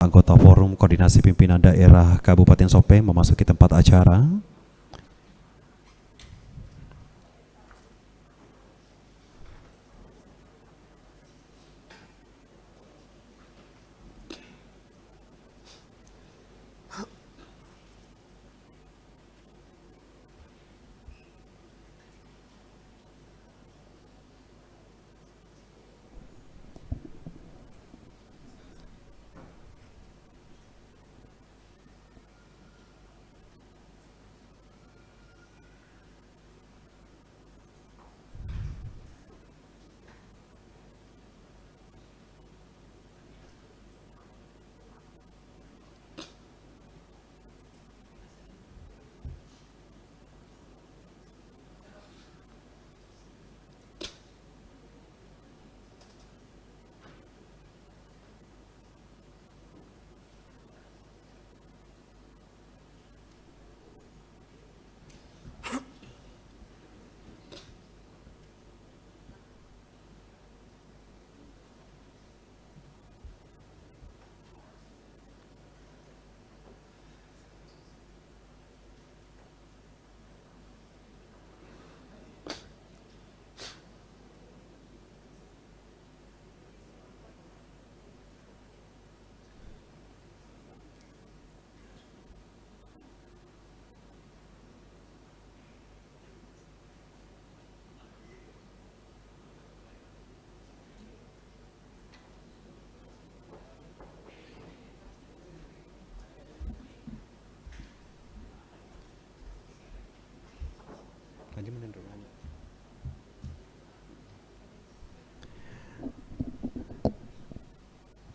Anggota Forum Koordinasi Pimpinan Daerah Kabupaten Sopeng memasuki tempat acara.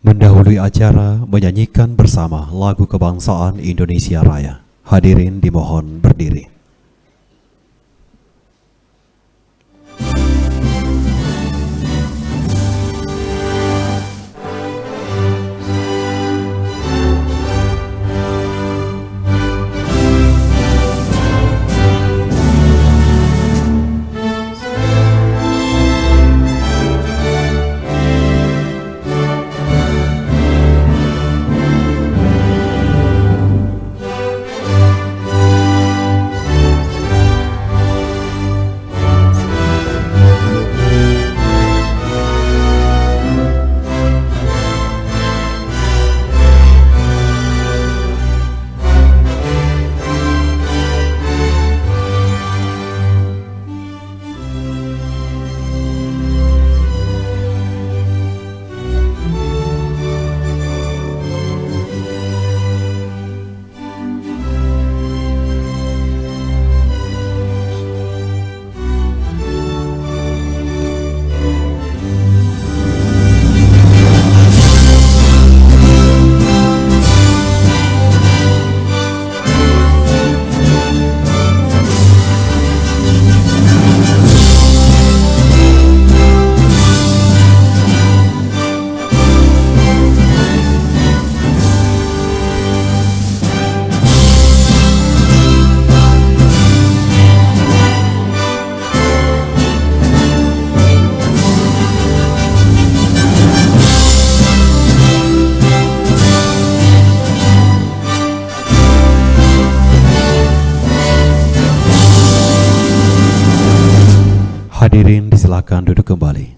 Mendahului acara menyanyikan bersama lagu kebangsaan Indonesia Raya. Hadirin dimohon berdiri. Hadirin disilakan duduk kembali.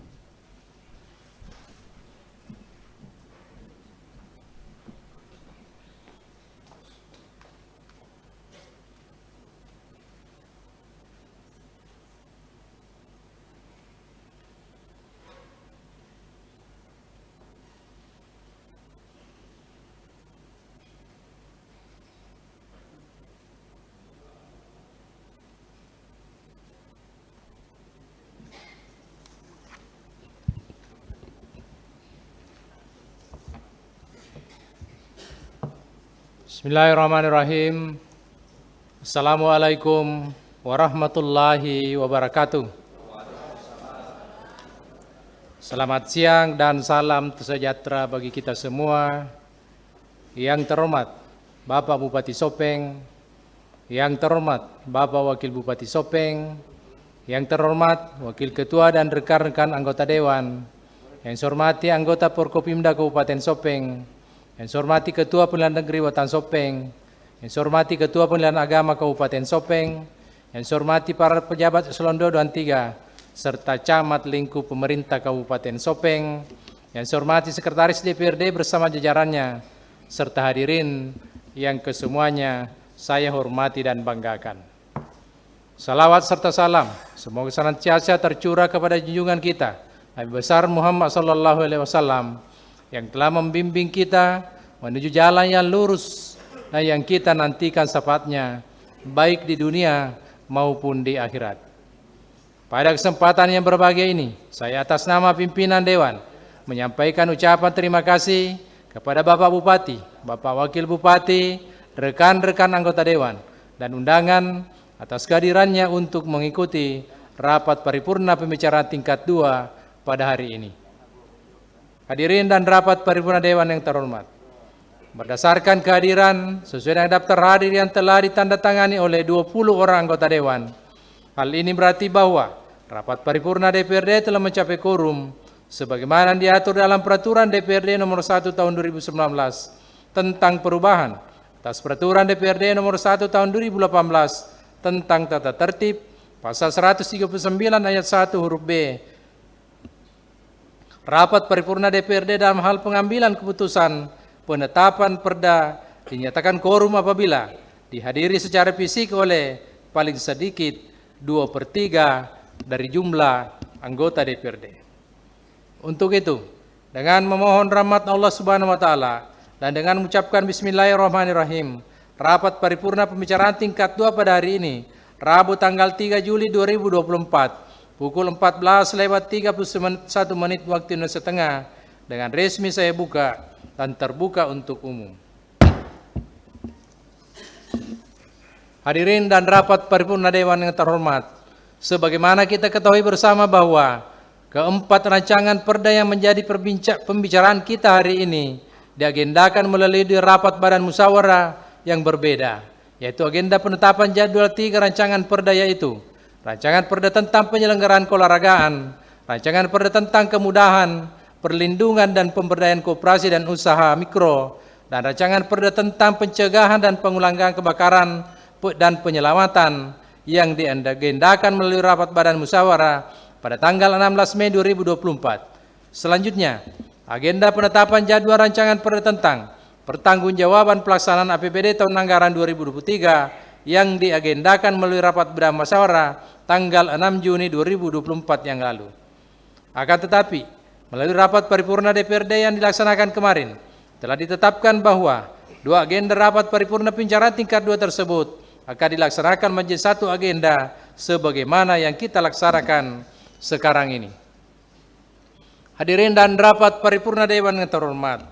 Bismillahirrahmanirrahim. Assalamualaikum warahmatullahi wabarakatuh. Selamat siang dan salam sejahtera bagi kita semua. Yang terhormat Bapak Bupati Sopeng, yang terhormat Bapak Wakil Bupati Sopeng, yang terhormat Wakil Ketua dan rekan-rekan anggota Dewan, yang saya hormati anggota Forkopimda Kabupaten Sopeng, yang saya hormati Ketua Pengadilan Negeri Watan Sopeng, yang saya hormati Ketua Pengadilan Agama Kabupaten Sopeng, yang saya hormati para pejabat eselon 2 dan 3, serta camat lingkup pemerintah Kabupaten Sopeng, yang saya hormati Sekretaris DPRD bersama jajarannya, serta hadirin yang kesemuanya saya hormati dan banggakan. Salawat serta salam semoga senantiasa tercurah kepada junjungan kita Nabi besar Muhammad SAW yang telah membimbing kita menuju jalan yang lurus dan yang kita nantikan syafaatnya baik di dunia maupun di akhirat. Pada kesempatan yang berbahagia ini, saya atas nama pimpinan Dewan menyampaikan ucapan terima kasih kepada Bapak Bupati, Bapak Wakil Bupati, rekan-rekan anggota Dewan, dan undangan atas kehadirannya untuk mengikuti rapat paripurna pembicaraan tingkat 2 pada hari ini. Hadirin dan rapat paripurna Dewan yang terhormat, berdasarkan kehadiran sesuai dengan daftar hadir yang telah ditandatangani oleh 20 orang anggota Dewan, hal ini berarti bahwa rapat paripurna DPRD telah mencapai quorum sebagaimana diatur dalam Peraturan DPRD Nomor 1 Tahun 2019 tentang perubahan atas Peraturan DPRD Nomor 1 Tahun 2018 tentang tata tertib, pasal 139 ayat 1 huruf B. Rapat paripurna DPRD dalam hal pengambilan keputusan penetapan perda dinyatakan quorum apabila dihadiri secara fisik oleh paling sedikit 2/3 dari jumlah anggota DPRD. Untuk itu, dengan memohon rahmat Allah Subhanahu wa taala dan dengan mengucapkan bismillahirrahmanirrahim, rapat paripurna pembicaraan tingkat 2 pada hari ini, Rabu tanggal 3 Juli 2024, pukul 14.31 waktu Indonesia Tengah, dengan resmi saya buka dan terbuka untuk umum. Hadirin dan rapat paripurna Dewan yang terhormat, sebagaimana kita ketahui bersama bahwa keempat rancangan perda yang menjadi pembicaraan kita hari ini diagendakan melalui rapat badan musyawarah yang berbeda, yaitu agenda penetapan jadwal 3 rancangan perda, yaitu rancangan perda tentang penyelenggaraan keolahragaan, rancangan perda tentang kemudahan, perlindungan dan pemberdayaan koperasi dan usaha mikro, dan rancangan perda tentang pencegahan dan penanggulangan kebakaran dan penyelamatan yang diagendakan melalui rapat badan musyawarah pada tanggal 16 Mei 2024. Selanjutnya, agenda penetapan jadwal rancangan perda tentang pertanggungjawaban pelaksanaan APBD tahun anggaran 2023 yang diagendakan melalui rapat badan musyawarah tanggal 6 Juni 2024 yang lalu. Akan tetapi, melalui rapat paripurna DPRD yang dilaksanakan kemarin, telah ditetapkan bahwa 2 agenda rapat paripurna pembicaraan tingkat 2 tersebut akan dilaksanakan menjadi 1 agenda sebagaimana yang kita laksanakan sekarang ini. Hadirin dan rapat paripurna Dewan yang terhormat,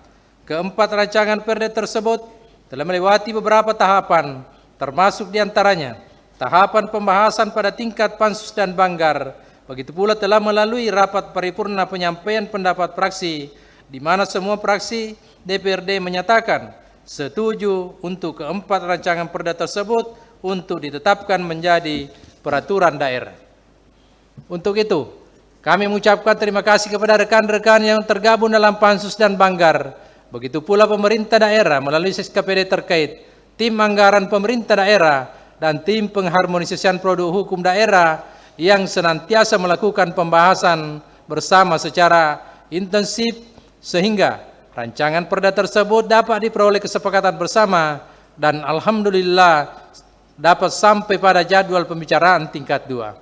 keempat rancangan perda tersebut telah melewati beberapa tahapan, termasuk diantaranya tahapan pembahasan pada tingkat pansus dan banggar. Begitu pula telah melalui rapat paripurna penyampaian pendapat fraksi, di mana semua fraksi DPRD menyatakan setuju untuk keempat rancangan perda tersebut untuk ditetapkan menjadi peraturan daerah. Untuk itu, kami mengucapkan terima kasih kepada rekan-rekan yang tergabung dalam pansus dan banggar. Begitu pula pemerintah daerah melalui SKPD terkait, tim anggaran pemerintah daerah, dan tim pengharmonisasian produk hukum daerah yang senantiasa melakukan pembahasan bersama secara intensif sehingga rancangan perda tersebut dapat diperoleh kesepakatan bersama dan alhamdulillah dapat sampai pada jadwal pembicaraan tingkat 2.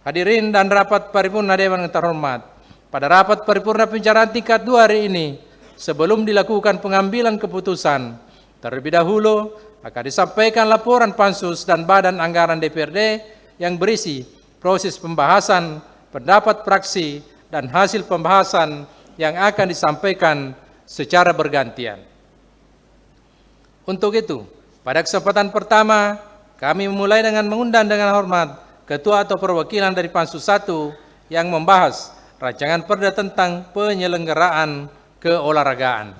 Hadirin dan rapat paripurna Dewan yang terhormat, pada rapat paripurna pembicaraan tingkat 2 hari ini, sebelum dilakukan pengambilan keputusan, terlebih dahulu akan disampaikan laporan pansus dan badan anggaran DPRD yang berisi proses pembahasan, pendapat fraksi, dan hasil pembahasan yang akan disampaikan secara bergantian. Untuk itu, pada kesempatan pertama, kami memulai dengan mengundang dengan hormat Ketua atau perwakilan dari Pansus 1 yang membahas rancangan perda tentang penyelenggaraan keolahragaan.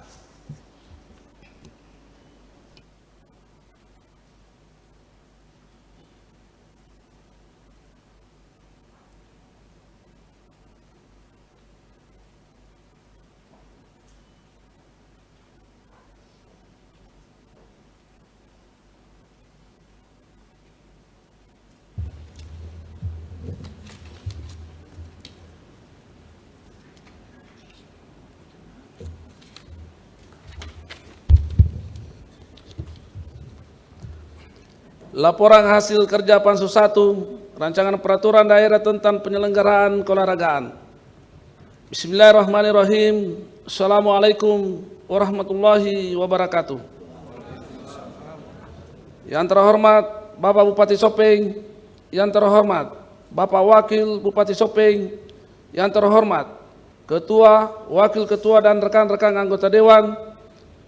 laporan hasil kerja Pansus 1, rancangan peraturan daerah tentang penyelenggaraan keolahragaan. Bismillahirrahmanirrahim. Assalamualaikum warahmatullahi wabarakatuh. Yang terhormat Bapak Bupati Sopeng, yang terhormat Bapak Wakil Bupati Sopeng, yang terhormat Ketua, Wakil Ketua dan rekan-rekan anggota Dewan,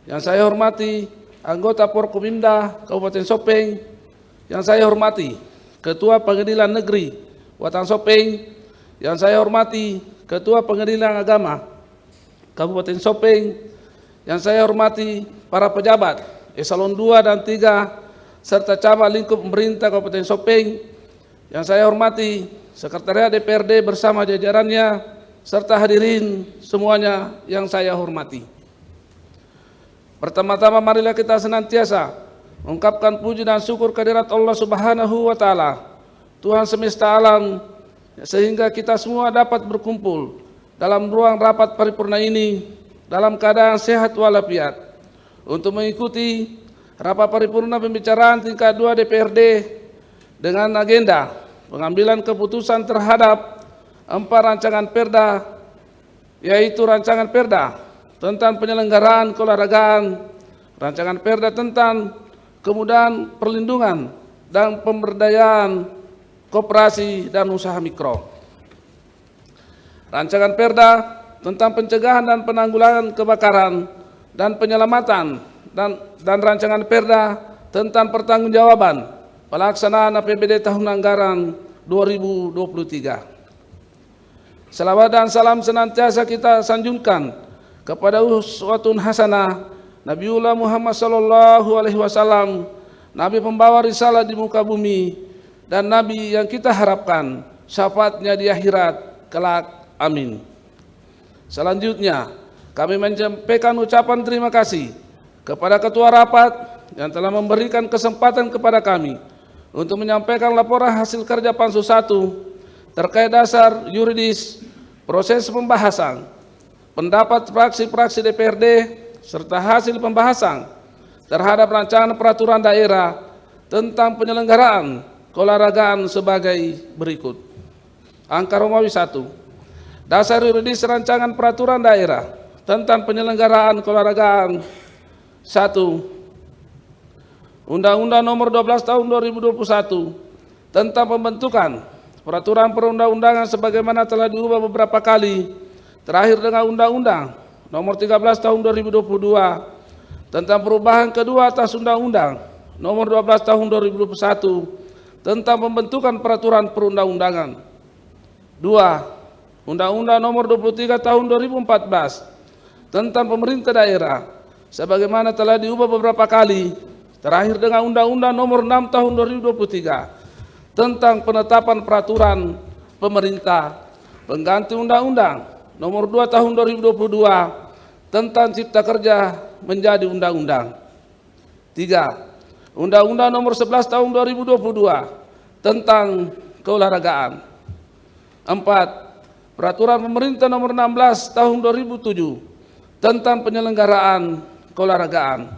yang saya hormati anggota Forkopimda Kabupaten Sopeng, yang saya hormati Ketua Pengadilan Negeri Watan Sopeng, yang saya hormati Ketua Pengadilan Agama Kabupaten Sopeng, yang saya hormati para pejabat eselon 2 dan 3 serta cabang lingkup pemerintah Kabupaten Sopeng, yang saya hormati Sekretariat DPRD bersama jajarannya, serta hadirin semuanya yang saya hormati. Pertama-tama marilah kita senantiasa mengungkapkan puji dan syukur kehadirat Allah Subhanahu wa Ta'ala, Tuhan semesta alam, sehingga kita semua dapat berkumpul dalam ruang rapat paripurna ini dalam keadaan sehat walafiat untuk mengikuti rapat paripurna pembicaraan tingkat 2 DPRD dengan agenda pengambilan keputusan terhadap 4 rancangan perda, yaitu rancangan perda tentang penyelenggaraan keolahragaan, rancangan perda tentang kemudahan perlindungan dan pemberdayaan koperasi dan usaha mikro, rancangan perda tentang pencegahan dan penanggulangan kebakaran dan penyelamatan, dan rancangan perda tentang pertanggungjawaban pelaksanaan APBD tahun anggaran 2023. Salawat dan salam senantiasa kita sanjungkan kepada uswatun hasanah Nabiullah Muhammad sallallahu alaihi wasallam, nabi pembawa risalah di muka bumi dan nabi yang kita harapkan syafaatnya di akhirat kelak. Amin. Selanjutnya kami menyampaikan ucapan terima kasih kepada ketua rapat yang telah memberikan kesempatan kepada kami untuk menyampaikan laporan hasil kerja Pansus 1 terkait dasar yuridis proses pembahasan, pendapat fraksi-fraksi DPRD, serta hasil pembahasan terhadap rancangan peraturan daerah tentang penyelenggaraan keolahragaan sebagai berikut. Angka Romawi 1. Dasar yuridis rancangan peraturan daerah tentang penyelenggaraan keolahragaan. 1. Undang-Undang Nomor 12 Tahun 2021 tentang pembentukan peraturan perundang-undangan sebagaimana telah diubah beberapa kali, terakhir dengan Undang-Undang Nomor 13 Tahun 2022 tentang perubahan kedua atas Undang-Undang Nomor 12 Tahun 2021 tentang pembentukan peraturan perundang-undangan. 2. Undang-Undang Nomor 23 Tahun 2014 tentang pemerintah daerah sebagaimana telah diubah beberapa kali, terakhir dengan Undang-Undang Nomor 6 Tahun 2023 tentang penetapan peraturan pemerintah pengganti Undang-Undang Nomor 2 Tahun 2022 tentang Cipta Kerja menjadi undang-undang. 3. Undang-Undang Nomor 11 Tahun 2022 tentang keolahragaan. 4. Peraturan Pemerintah Nomor 16 Tahun 2007 tentang penyelenggaraan keolahragaan.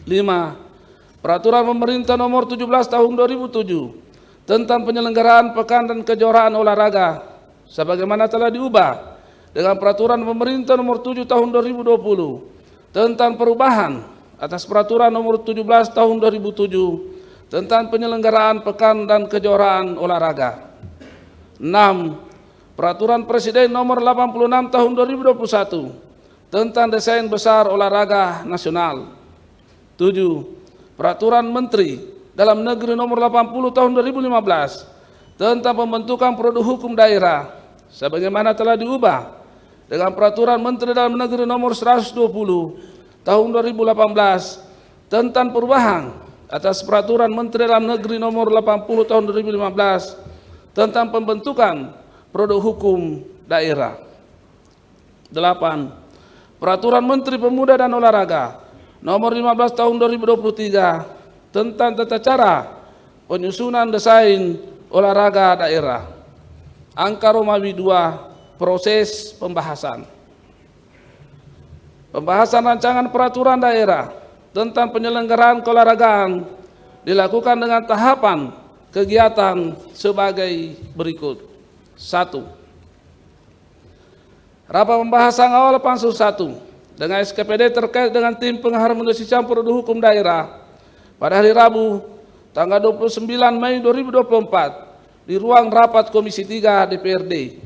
5. Peraturan Pemerintah Nomor 17 Tahun 2007 tentang penyelenggaraan pekan dan kejuaraan olahraga sebagaimana telah diubah dengan Peraturan Pemerintah Nomor 7 Tahun 2020 tentang perubahan atas Peraturan Nomor 17 Tahun 2007 tentang penyelenggaraan pekan dan kejuaraan olahraga. 6. Peraturan Presiden Nomor 86 Tahun 2021 tentang desain besar olahraga nasional. 7. Peraturan Menteri Dalam Negeri Nomor 80 Tahun 2015 tentang pembentukan produk hukum daerah sebagaimana telah diubah dengan Peraturan Menteri Dalam Negeri Nomor 120 Tahun 2018 tentang perubahan atas Peraturan Menteri Dalam Negeri Nomor 80 Tahun 2015 tentang pembentukan produk hukum daerah. 8. Peraturan Menteri Pemuda dan Olahraga Nomor 15 Tahun 2023 tentang tata cara penyusunan desain olahraga daerah. Angka Romawi 2, proses pembahasan. Pembahasan rancangan peraturan daerah tentang penyelenggaraan keolahragaan dilakukan dengan tahapan kegiatan sebagai berikut. 1. Rapat pembahasan awal Pansus 1 dengan SKPD terkait dengan tim pengharmonisasi campur produk hukum daerah pada hari Rabu tanggal 29 Mei 2024 di ruang rapat Komisi 3 DPRD.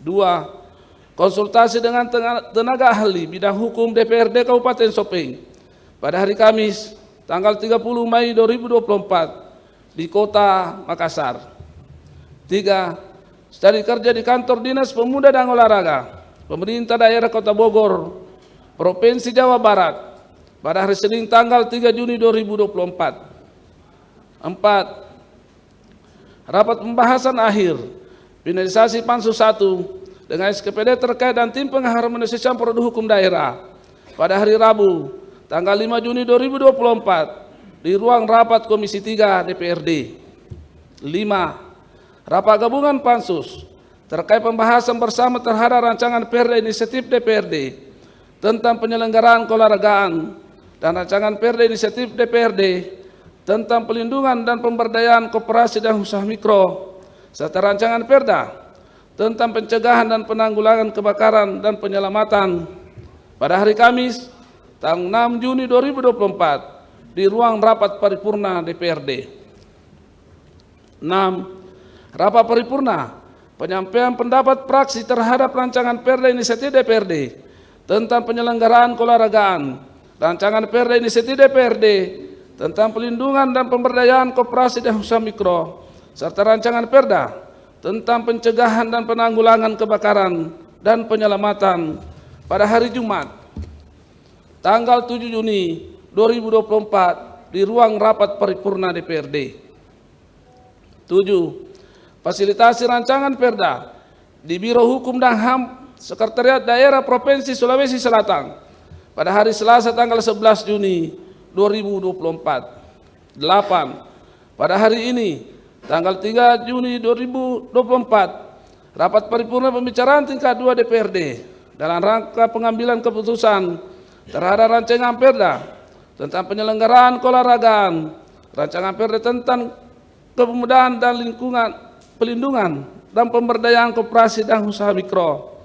2. Konsultasi dengan tenaga ahli bidang hukum DPRD Kabupaten Sopeng pada hari Kamis tanggal 30 Mei 2024 di Kota Makassar. 3. Studi kerja di kantor Dinas Pemuda dan Olahraga Pemerintah Daerah Kota Bogor, Provinsi Jawa Barat pada hari Senin tanggal 3 Juni 2024. 4. Rapat pembahasan akhir finalisasi Pansus 1 dengan SKPD terkait dan tim pengharmonisasi produk hukum daerah pada hari Rabu tanggal 5 Juni 2024 di ruang rapat Komisi 3 DPRD. 5. Rapat gabungan Pansus terkait pembahasan bersama terhadap rancangan Perda Inisiatif DPRD tentang penyelenggaraan keolahragaan dan rancangan Perda Inisiatif DPRD tentang pelindungan dan pemberdayaan koperasi dan usaha mikro serta rancangan Perda tentang pencegahan dan penanggulangan kebakaran dan penyelamatan pada hari Kamis tanggal 6 Juni 2024 di ruang rapat paripurna DPRD. 6. Rapat paripurna penyampaian pendapat fraksi terhadap rancangan Perda Inisiatif DPRD tentang penyelenggaraan keolahragaan, rancangan Perda Inisiatif DPRD tentang pelindungan dan pemberdayaan koperasi dan usaha mikro serta rancangan Perda tentang pencegahan dan penanggulangan kebakaran dan penyelamatan pada hari Jumat, tanggal 7 Juni 2024 di ruang rapat paripurna DPRD. 7. Fasilitasi rancangan Perda di Biro Hukum dan HAM Sekretariat Daerah Provinsi Sulawesi Selatan pada hari Selasa tanggal 11 Juni 2024. 8. Pada hari ini tanggal 3 Juni 2024, rapat paripurna pembicaraan tingkat 2 DPRD dalam rangka pengambilan keputusan terhadap rancangan Perda tentang penyelenggaraan keolahragaan, rancangan Perda tentang kepemudaan dan lingkungan, pelindungan dan pemberdayaan koperasi dan usaha mikro,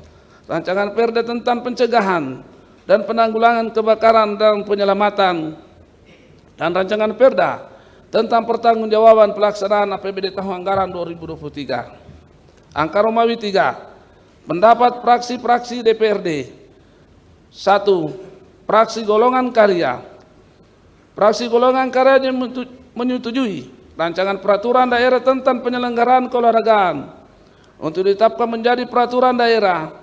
rancangan Perda tentang pencegahan dan penanggulangan kebakaran dan penyelamatan, dan rancangan Perda tentang pertanggungjawaban pelaksanaan APBD tahun anggaran 2023. Angka Romawi 3. Pendapat fraksi-fraksi DPRD. 1. Fraksi golongan karya. Fraksi golongan karya menyetujui rancangan peraturan daerah tentang penyelenggaraan keolahragaan untuk ditetapkan menjadi peraturan daerah.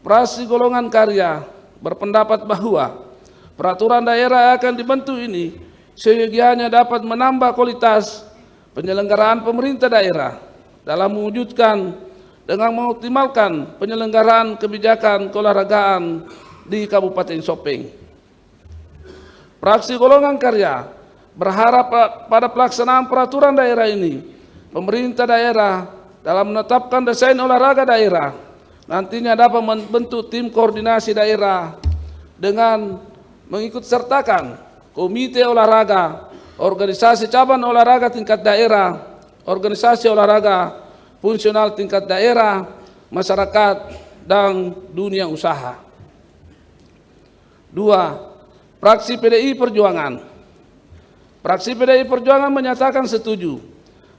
Fraksi golongan karya berpendapat bahwa peraturan daerah akan dibentuk ini seyogianya dapat menambah kualitas penyelenggaraan pemerintah daerah dalam mewujudkan dengan mengoptimalkan penyelenggaraan kebijakan keolahragaan di Kabupaten Sopeng. Fraksi golongan karya berharap pada pelaksanaan peraturan daerah ini, pemerintah daerah dalam menetapkan desain olahraga daerah nantinya dapat membentuk tim koordinasi daerah dengan mengikut sertakan komite olahraga, organisasi cabang olahraga tingkat daerah, organisasi olahraga fungsional tingkat daerah, masyarakat, dan dunia usaha. 2. Fraksi PDI Perjuangan. Fraksi PDI Perjuangan menyatakan setuju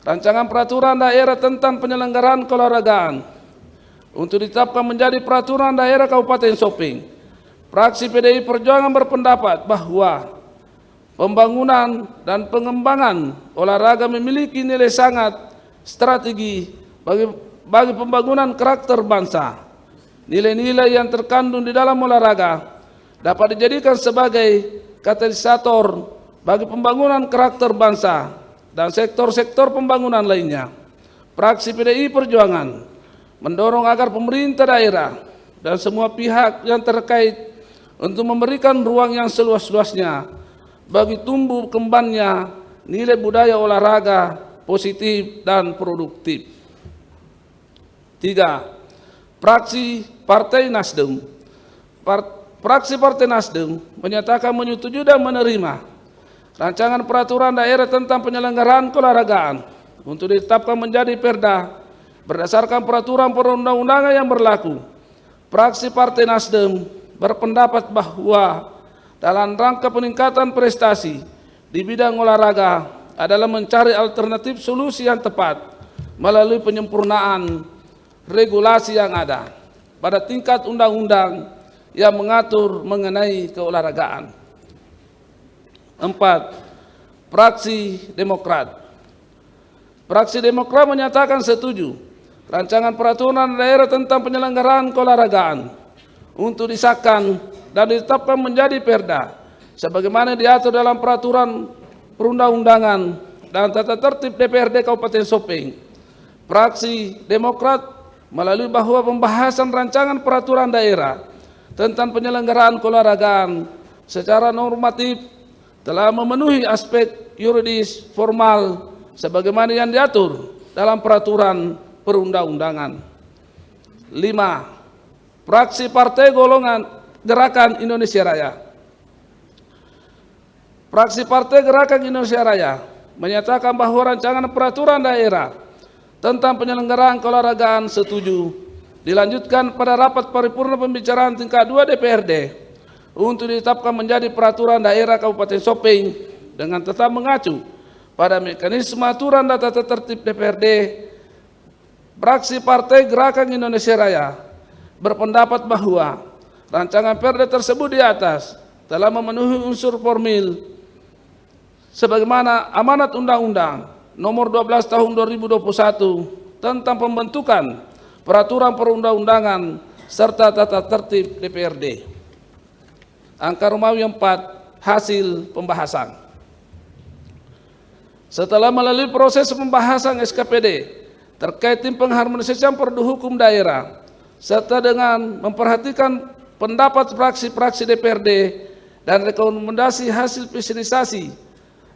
rancangan peraturan daerah tentang penyelenggaraan keolahragaan untuk ditetapkan menjadi peraturan daerah Kabupaten Sopeng. Fraksi PDI Perjuangan berpendapat bahwa pembangunan dan pengembangan olahraga memiliki nilai sangat strategi bagi pembangunan karakter bangsa. Nilai-nilai yang terkandung di dalam olahraga dapat dijadikan sebagai katalisator bagi pembangunan karakter bangsa dan sektor-sektor pembangunan lainnya. Fraksi PDI Perjuangan mendorong agar pemerintah daerah dan semua pihak yang terkait untuk memberikan ruang yang seluas-luasnya bagi tumbuh kembangnya nilai budaya olahraga positif dan produktif. 3. Fraksi Partai Nasdem. Fraksi Partai Nasdem menyatakan menyetujui dan menerima rancangan peraturan daerah tentang penyelenggaraan keolahragaan untuk ditetapkan menjadi perda berdasarkan peraturan perundang-undangan yang berlaku. Fraksi Partai Nasdem berpendapat bahwa dalam rangka peningkatan prestasi di bidang olahraga adalah mencari alternatif solusi yang tepat melalui penyempurnaan regulasi yang ada pada tingkat undang-undang yang mengatur mengenai keolahragaan. 4. Fraksi Demokrat. Fraksi Demokrat menyatakan setuju rancangan peraturan daerah tentang penyelenggaraan keolahragaan untuk disahkan dan ditetapkan menjadi perda sebagaimana diatur dalam peraturan perundang-undangan dan tata tertib DPRD Kabupaten Sopeng. Fraksi Demokrat melalui bahwa pembahasan rancangan peraturan daerah tentang penyelenggaraan keolahragaan secara normatif telah memenuhi aspek yuridis formal sebagaimana yang diatur dalam peraturan perundang-undangan. 5. Fraksi Partai Golongan Gerakan Indonesia Raya. Fraksi Partai Gerakan Indonesia Raya menyatakan bahwa rancangan peraturan daerah tentang penyelenggaraan keolahragaan setuju dilanjutkan pada rapat paripurna pembicaraan tingkat 2 DPRD untuk ditetapkan menjadi peraturan daerah Kabupaten Sopeng dengan tetap mengacu pada mekanisme aturan dan tata tertib DPRD. Fraksi Partai Gerakan Indonesia Raya berpendapat bahwa rancangan perda tersebut di atas telah memenuhi unsur formil sebagaimana amanat Undang-Undang Nomor 12 Tahun 2021 tentang pembentukan peraturan perundang-undangan serta tata tertib DPRD. Angka Romawi 4, hasil pembahasan. Setelah melalui proses pembahasan SKPD terkait tim pengharmonisasian produk hukum daerah serta dengan memperhatikan pendapat fraksi-fraksi DPRD dan rekomendasi hasil spesialisasi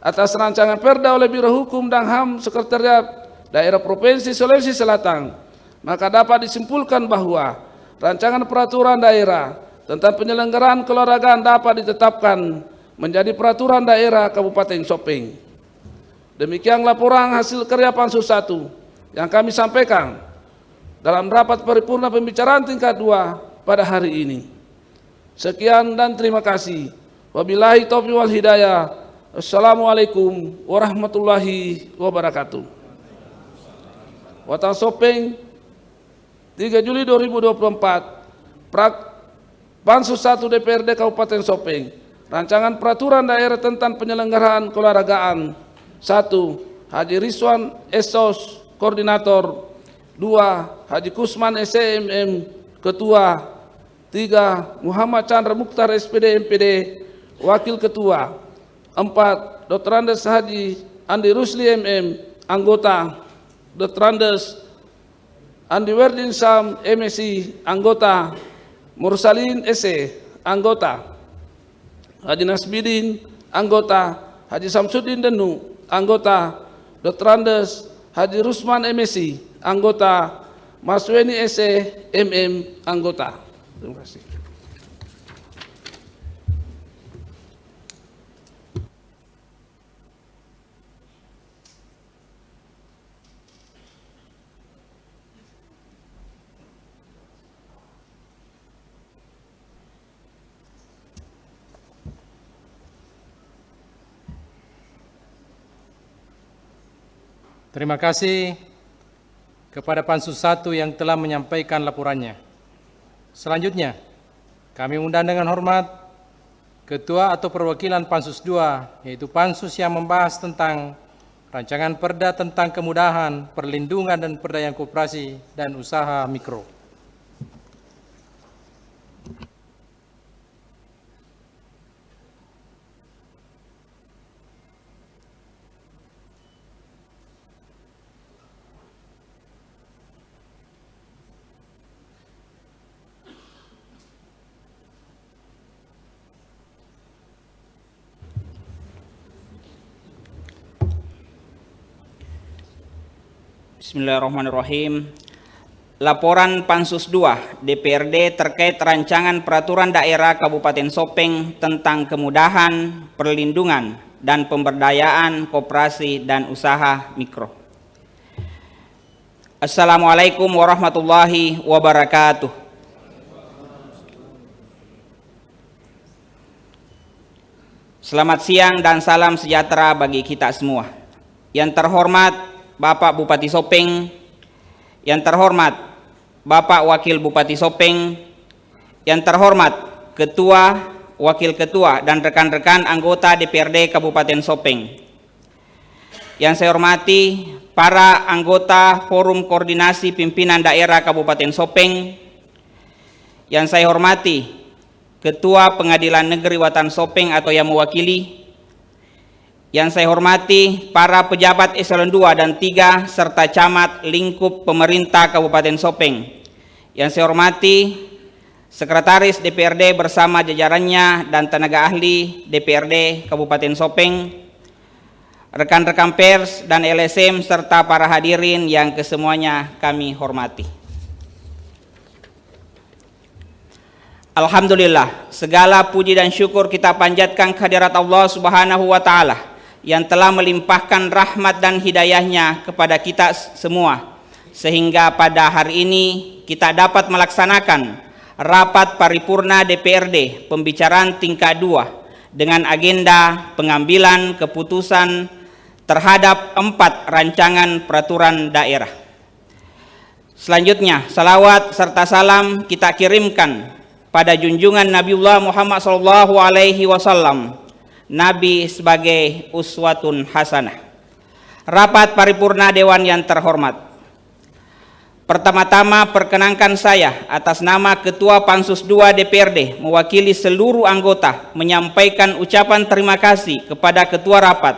atas rancangan perda oleh Biro Hukum dan HAM Sekretariat Daerah Provinsi Sulawesi Selatan, maka dapat disimpulkan bahwa rancangan peraturan daerah tentang penyelenggaraan keolahragaan dapat ditetapkan menjadi peraturan daerah Kabupaten Sopeng. Demikian laporan hasil kerja Pansus 1 yang kami sampaikan dalam rapat paripurna pembicaraan tingkat 2 pada hari ini. Sekian dan terima kasih. Wabillahi taufiq wal hidayah. Assalamualaikum warahmatullahi wabarakatuh. Watan Sopeng 3 Juli 2024. Pansus 1 DPRD Kabupaten Sopeng. Rancangan peraturan daerah tentang penyelenggaraan keolahragaan. 1. Haji Rizwan Esos, Koordinator. 2. Haji Kusman SMM, Ketua. 3. Muhammad Chandra Mukhtar SPD MPD, Wakil Ketua. 4. Dr. Andes Haji Andi Rusli MM, Anggota. Dr. Andes Andi Werdin Sam MSI, Anggota. Mursalin SE, Anggota. Haji Nasbidin, Anggota. Haji Samsudin Denu, Anggota. Dr. Andes Haji Rusman MSI, Anggota. Mas Weni SE MM, Anggota. Terima kasih. Terima kasih kepada Pansus 1 yang telah menyampaikan laporannya. Selanjutnya, kami undang dengan hormat Ketua atau Perwakilan Pansus 2, yaitu Pansus yang membahas tentang Rancangan Perda tentang Kemudahan, Perlindungan dan Perdayaan Koperasi dan Usaha Mikro. Bismillahirrahmanirrahim. Laporan Pansus 2 DPRD terkait rancangan peraturan daerah Kabupaten Sopeng tentang kemudahan, perlindungan, dan pemberdayaan koperasi dan usaha mikro. Assalamualaikum warahmatullahi wabarakatuh. Selamat siang dan salam sejahtera bagi kita semua. Yang terhormat Bapak Bupati Sopeng, yang terhormat Bapak Wakil Bupati Sopeng, yang terhormat Ketua, Wakil Ketua, dan rekan-rekan anggota DPRD Kabupaten Sopeng. Yang saya hormati para anggota Forum Koordinasi Pimpinan Daerah Kabupaten Sopeng. Yang saya hormati Ketua Pengadilan Negeri Watan Sopeng atau yang mewakili. Yang saya hormati para pejabat eselon 2 dan 3 serta camat lingkup pemerintah Kabupaten Sopeng. Yang saya hormati Sekretaris DPRD bersama jajarannya dan tenaga ahli DPRD Kabupaten Sopeng, rekan-rekan pers dan LSM serta para hadirin yang kesemuanya kami hormati. Alhamdulillah, segala puji dan syukur kita panjatkan kehadirat Allah Subhanahu wa Ta'ala yang telah melimpahkan rahmat dan hidayahnya kepada kita semua, sehingga pada hari ini kita dapat melaksanakan rapat paripurna DPRD pembicaraan tingkat 2 dengan agenda pengambilan keputusan terhadap 4 rancangan peraturan daerah. Selanjutnya, salawat serta salam kita kirimkan pada junjungan Nabiullah Muhammad SAW, Nabi sebagai uswatun hasanah. Rapat paripurna Dewan yang terhormat, pertama-tama perkenankan saya atas nama Ketua Pansus 2 DPRD mewakili seluruh anggota menyampaikan ucapan terima kasih kepada Ketua Rapat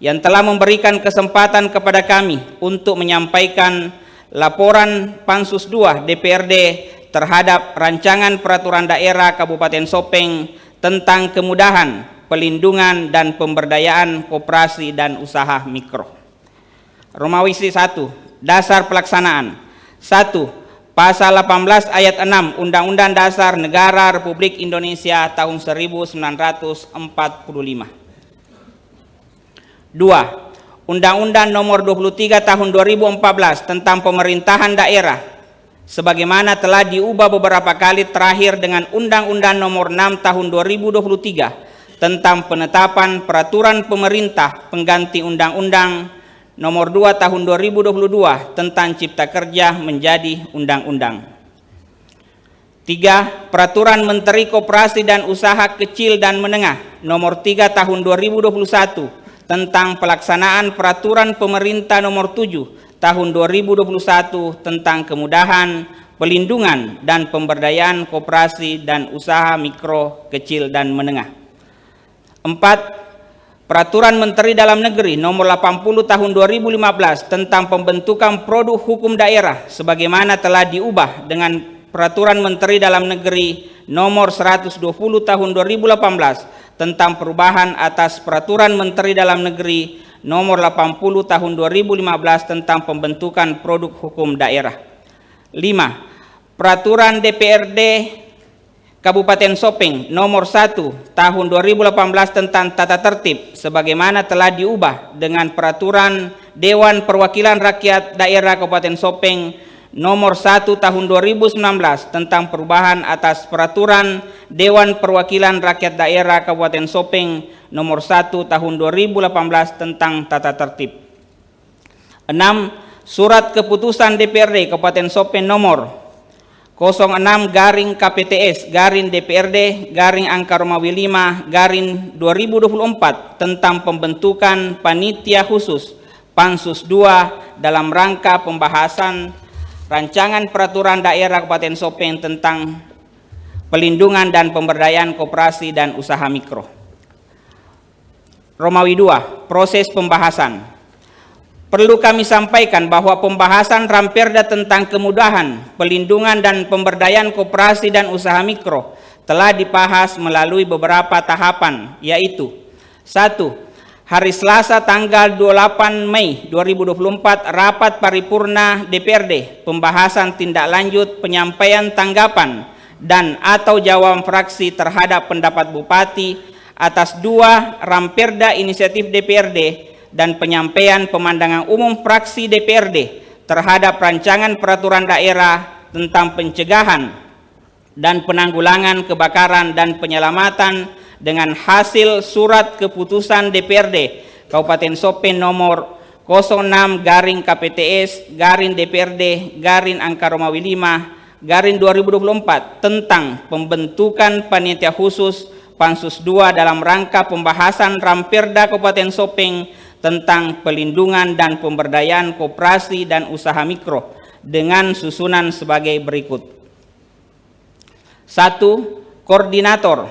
yang telah memberikan kesempatan kepada kami untuk menyampaikan laporan Pansus 2 DPRD terhadap rancangan peraturan daerah Kabupaten Sopeng tentang kemudahan, pelindungan dan pemberdayaan koperasi dan usaha mikro. Romawi 1, dasar pelaksanaan. 1. Pasal 18 ayat 6 Undang-Undang Dasar Negara Republik Indonesia tahun 1945. 2. Undang-Undang Nomor 23 tahun 2014 tentang pemerintahan daerah sebagaimana telah diubah beberapa kali, terakhir dengan Undang-Undang Nomor 6 tahun 2023 tentang penetapan peraturan pemerintah pengganti Undang-Undang Nomor 2 tahun 2022 tentang Cipta Kerja menjadi undang-undang. 3. Peraturan Menteri Koperasi dan Usaha Kecil dan Menengah Nomor 3 tahun 2021 tentang pelaksanaan peraturan pemerintah Nomor 7 tahun 2021 tentang kemudahan, pelindungan dan pemberdayaan koperasi dan usaha mikro, kecil dan menengah. 4. Peraturan Menteri Dalam Negeri Nomor 80 Tahun 2015 tentang pembentukan produk hukum daerah sebagaimana telah diubah dengan Peraturan Menteri Dalam Negeri Nomor 120 Tahun 2018 tentang perubahan atas Peraturan Menteri Dalam Negeri Nomor 80 Tahun 2015 tentang pembentukan produk hukum daerah. 5. Peraturan DPRD Kabupaten Sopeng Nomor 1 Tahun 2018 tentang tata tertib sebagaimana telah diubah dengan Peraturan Dewan Perwakilan Rakyat Daerah Kabupaten Sopeng Nomor 1 Tahun 2019 tentang perubahan atas Peraturan Dewan Perwakilan Rakyat Daerah Kabupaten Sopeng Nomor 1 Tahun 2018 tentang tata tertib. 6. Surat Keputusan DPRD Kabupaten Sopeng Nomor 06-KPTS-DPRD-angka Romawi 5-2024 tentang pembentukan panitia khusus Pansus 2 dalam rangka pembahasan rancangan peraturan daerah Kabupaten Sopeng tentang pelindungan dan pemberdayaan koperasi dan usaha mikro. Romawi 2, proses pembahasan. Perlu kami sampaikan bahwa pembahasan Ramperda tentang kemudahan, pelindungan dan pemberdayaan koperasi dan usaha mikro telah dibahas melalui beberapa tahapan, yaitu 1. Hari Selasa tanggal 28 Mei 2024 rapat paripurna DPRD pembahasan tindak lanjut penyampaian tanggapan dan atau jawaban fraksi terhadap pendapat Bupati atas 2 Ramperda Inisiatif DPRD dan penyampaian pemandangan umum fraksi DPRD terhadap rancangan peraturan daerah tentang pencegahan dan penanggulangan kebakaran dan penyelamatan dengan hasil surat keputusan DPRD Kabupaten Sopeng nomor 06/KPTS/DPRD/angka Romawi 5/2024 tentang pembentukan panitia khusus Pansus 2 dalam rangka pembahasan Ramperda Kabupaten Sopeng tentang pelindungan dan pemberdayaan koperasi dan usaha mikro dengan susunan sebagai berikut. 1. Koordinator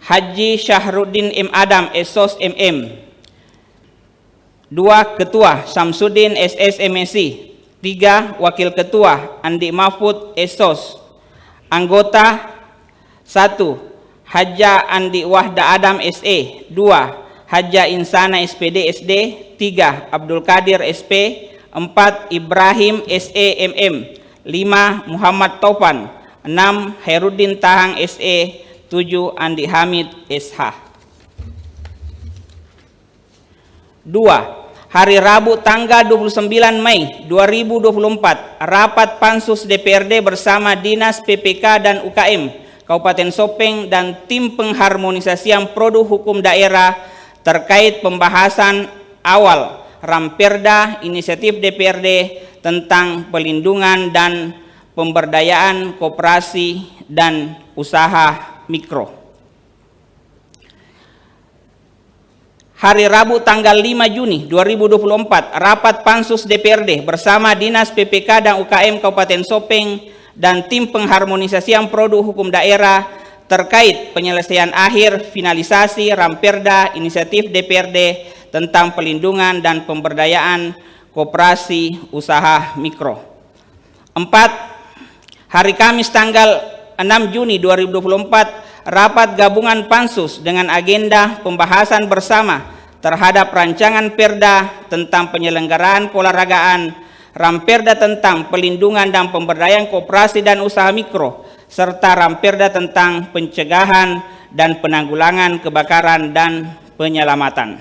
Haji Syahruddin M. Adam SOS MM. 2. Ketua Samsudin SS MSI. 3. Wakil Ketua Andi Mahfud SOS. Anggota 1. Haja Andi Wahda Adam SE. 2. Haja Insana SPD SD. 3. Abdul Qadir SP. 4. Ibrahim SE MM. 5. Muhammad Taufan. 6. Herudin Tahang SE. 7. Andi Hamid SH. 2. Hari Rabu tanggal 29 Mei 2024, rapat Pansus DPRD bersama Dinas PPK dan UKM Kabupaten Sopeng dan tim pengharmonisasian produk hukum daerah terkait pembahasan awal Ramperda Inisiatif DPRD tentang pelindungan dan pemberdayaan koperasi dan usaha mikro. Hari Rabu tanggal 5 Juni 2024, rapat Pansus DPRD bersama Dinas PPK dan UKM Kabupaten Sopeng dan tim pengharmonisasian produk hukum daerah terkait penyelesaian akhir finalisasi Ramperda Inisiatif DPRD tentang pelindungan dan pemberdayaan koperasi usaha mikro. 4. Hari Kamis tanggal 6 Juni 2024, rapat gabungan Pansus dengan agenda pembahasan bersama terhadap rancangan Perda tentang penyelenggaraan keolahragaan, Ramperda tentang pelindungan dan pemberdayaan koperasi dan usaha mikro, serta Ramperda tentang pencegahan dan penanggulangan kebakaran dan penyelamatan.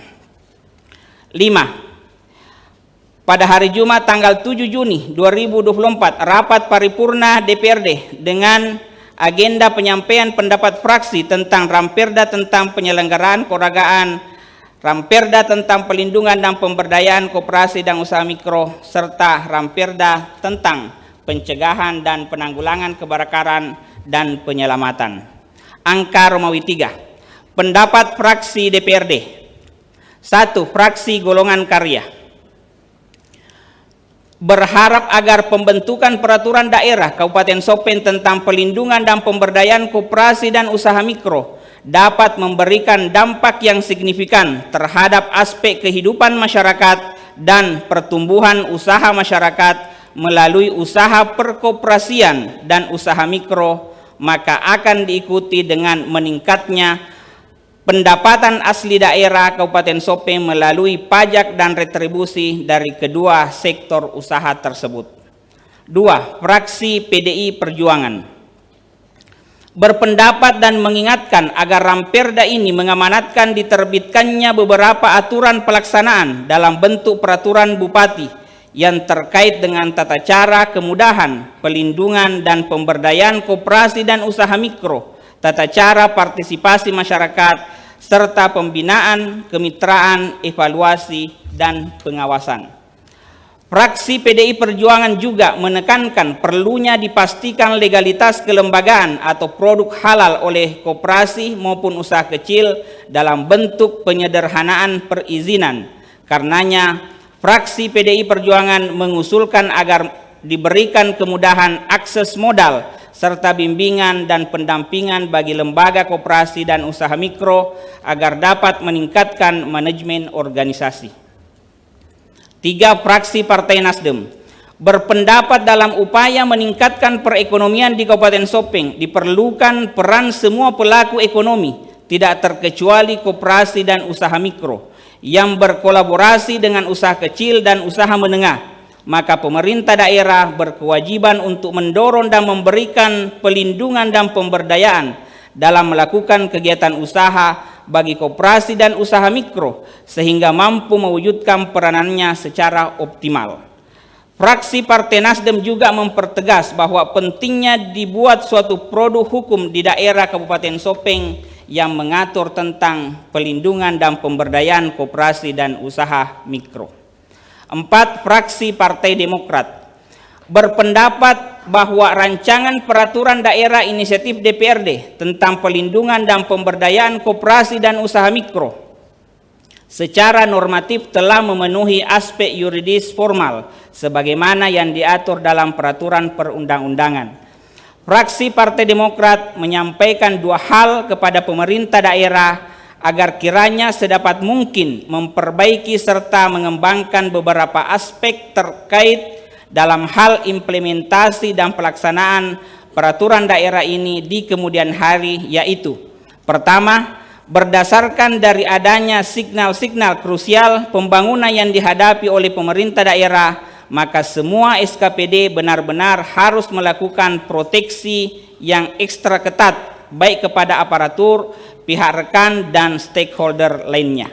5. Pada hari Jumat tanggal 7 Juni 2024, rapat paripurna DPRD dengan agenda penyampaian pendapat fraksi tentang Ramperda tentang penyelenggaraan keolahragaan, Ramperda tentang pelindungan dan pemberdayaan koperasi dan usaha mikro, serta Ramperda tentang pencegahan dan penanggulangan kebakaran dan penyelamatan. Angka Romawi 3. Pendapat fraksi DPRD. 1. Fraksi Golongan Karya berharap agar pembentukan peraturan daerah Kabupaten Sopeng tentang pelindungan dan pemberdayaan koperasi dan usaha mikro dapat memberikan dampak yang signifikan terhadap aspek kehidupan masyarakat dan pertumbuhan usaha masyarakat melalui usaha perkoperasian dan usaha mikro, maka akan diikuti dengan meningkatnya pendapatan asli daerah Kabupaten Sopeng melalui pajak dan retribusi dari kedua sektor usaha tersebut. 2. Fraksi PDI Perjuangan berpendapat dan mengingatkan agar Ramperda ini mengamanatkan diterbitkannya beberapa aturan pelaksanaan dalam bentuk peraturan Bupati yang terkait dengan tata cara kemudahan, pelindungan dan pemberdayaan koperasi dan usaha mikro, tata cara partisipasi masyarakat, serta pembinaan, kemitraan, evaluasi, dan pengawasan. Fraksi PDI Perjuangan juga menekankan perlunya dipastikan legalitas kelembagaan atau produk halal oleh koperasi maupun usaha kecil dalam bentuk penyederhanaan perizinan. Karenanya, fraksi PDI Perjuangan mengusulkan agar diberikan kemudahan akses modal serta bimbingan dan pendampingan bagi lembaga koperasi dan usaha mikro agar dapat meningkatkan manajemen organisasi. 3. Fraksi Partai Nasdem berpendapat dalam upaya meningkatkan perekonomian di Kabupaten Sopeng diperlukan peran semua pelaku ekonomi, tidak terkecuali koperasi dan usaha mikro, yang berkolaborasi dengan usaha kecil dan usaha menengah. Maka pemerintah daerah berkewajiban untuk mendorong dan memberikan pelindungan dan pemberdayaan dalam melakukan kegiatan usaha bagi koperasi dan usaha mikro sehingga mampu mewujudkan peranannya secara optimal. Fraksi Partai Nasdem juga mempertegas bahwa pentingnya dibuat suatu produk hukum di daerah Kabupaten Sopeng yang mengatur tentang pelindungan dan pemberdayaan koperasi dan usaha mikro. 4. Fraksi Partai Demokrat berpendapat bahwa rancangan peraturan daerah inisiatif DPRD tentang pelindungan dan pemberdayaan koperasi dan usaha mikro secara normatif telah memenuhi aspek yuridis formal sebagaimana yang diatur dalam peraturan perundang-undangan. Fraksi Partai Demokrat menyampaikan dua hal kepada pemerintah daerah agar kiranya sedapat mungkin memperbaiki serta mengembangkan beberapa aspek terkait dalam hal implementasi dan pelaksanaan peraturan daerah ini di kemudian hari, yaitu: pertama, berdasarkan dari adanya signal-signal krusial pembangunan yang dihadapi oleh pemerintah daerah, maka semua SKPD benar-benar harus melakukan proteksi yang ekstra ketat baik kepada aparatur, pihak rekan, dan stakeholder lainnya.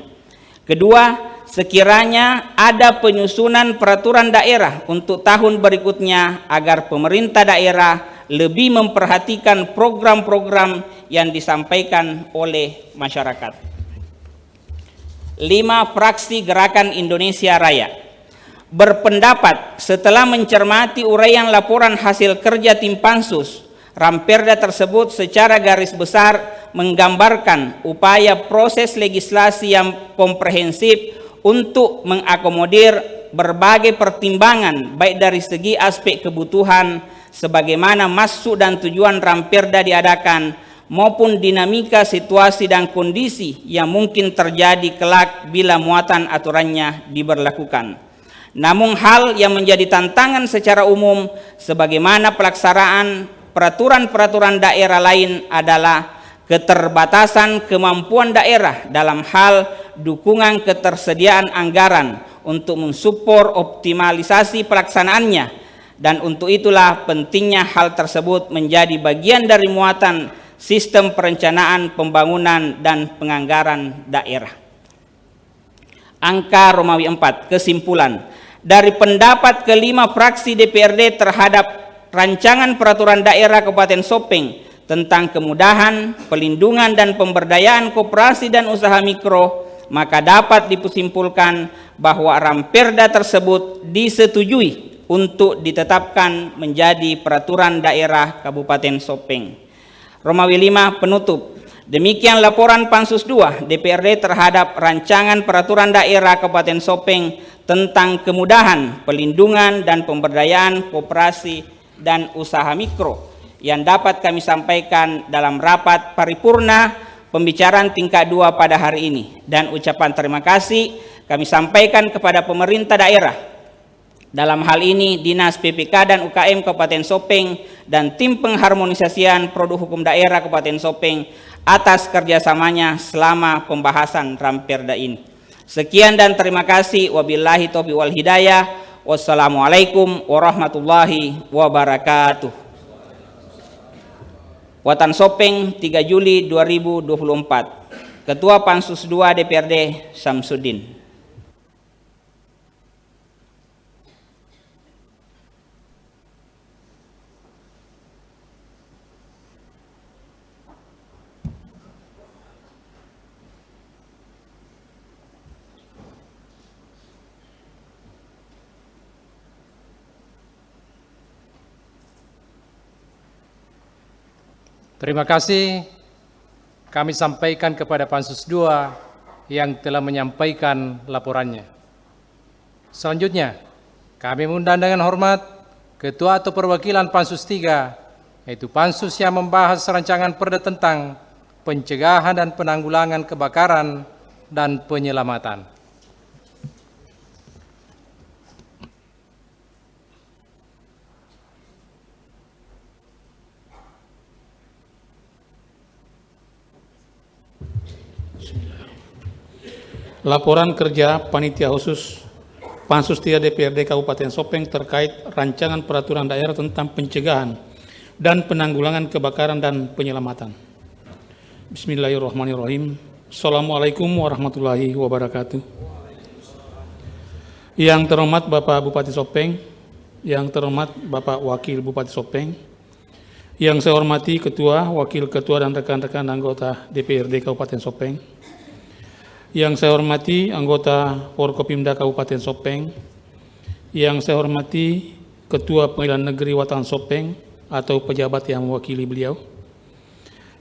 Kedua, sekiranya ada penyusunan peraturan daerah untuk tahun berikutnya agar pemerintah daerah lebih memperhatikan program-program yang disampaikan oleh masyarakat. 5. Fraksi Gerakan Indonesia Raya berpendapat setelah mencermati uraian laporan hasil kerja tim Pansus, Ramperda tersebut secara garis besar menggambarkan upaya proses legislasi yang komprehensif untuk mengakomodir berbagai pertimbangan baik dari segi aspek kebutuhan sebagaimana maksud dan tujuan Ramperda diadakan maupun dinamika situasi dan kondisi yang mungkin terjadi kelak bila muatan aturannya diberlakukan. Namun hal yang menjadi tantangan secara umum sebagaimana pelaksanaan peraturan-peraturan daerah lain adalah keterbatasan kemampuan daerah dalam hal dukungan ketersediaan anggaran untuk mensupport optimalisasi pelaksanaannya, dan untuk itulah pentingnya hal tersebut menjadi bagian dari muatan sistem perencanaan pembangunan dan penganggaran daerah. Angka Romawi 4. Kesimpulan dari pendapat kelima fraksi DPRD terhadap rancangan peraturan daerah Kabupaten Sopeng tentang kemudahan, pelindungan, dan pemberdayaan koperasi dan usaha mikro, maka dapat disimpulkan bahwa Ramperda tersebut disetujui untuk ditetapkan menjadi peraturan daerah Kabupaten Sopeng. Romawi 5. Penutup. Demikian laporan Pansus 2 DPRD terhadap rancangan peraturan daerah Kabupaten Sopeng tentang kemudahan, pelindungan, dan pemberdayaan koperasi dan usaha mikro yang dapat kami sampaikan dalam rapat paripurna pembicaraan tingkat 2 pada hari ini. Dan ucapan terima kasih kami sampaikan kepada pemerintah daerah, dalam hal ini Dinas PPK dan UKM Kabupaten Sopeng dan tim pengharmonisasian produk hukum daerah Kabupaten Sopeng atas kerjasamanya selama pembahasan Ramperda ini. Sekian dan terima kasih. Wabillahi taufiq wal hidayah. Wassalamualaikum warahmatullahi wabarakatuh. Watan Sopeng 3 Juli 2024. Ketua Pansus 2 DPRD Samsudin. Terima kasih kami sampaikan kepada Pansus 2 yang telah menyampaikan laporannya. Selanjutnya, kami mengundang dengan hormat Ketua atau Perwakilan Pansus 3, yaitu Pansus yang membahas rancangan perda tentang pencegahan dan penanggulangan kebakaran dan penyelamatan. Laporan kerja Panitia Khusus Pansus 3 DPRD Kabupaten Sopeng terkait rancangan peraturan daerah tentang pencegahan dan penanggulangan kebakaran dan penyelamatan. Bismillahirrahmanirrahim. Assalamualaikum warahmatullahi wabarakatuh. Yang terhormat Bapak Bupati Sopeng, yang terhormat Bapak Wakil Bupati Sopeng, yang saya hormati Ketua, Wakil Ketua, dan rekan-rekan anggota DPRD Kabupaten Sopeng, yang saya hormati anggota Forkopimda Kabupaten Sopeng, yang saya hormati Ketua Pengadilan Negeri Watahan Sopeng atau pejabat yang mewakili beliau,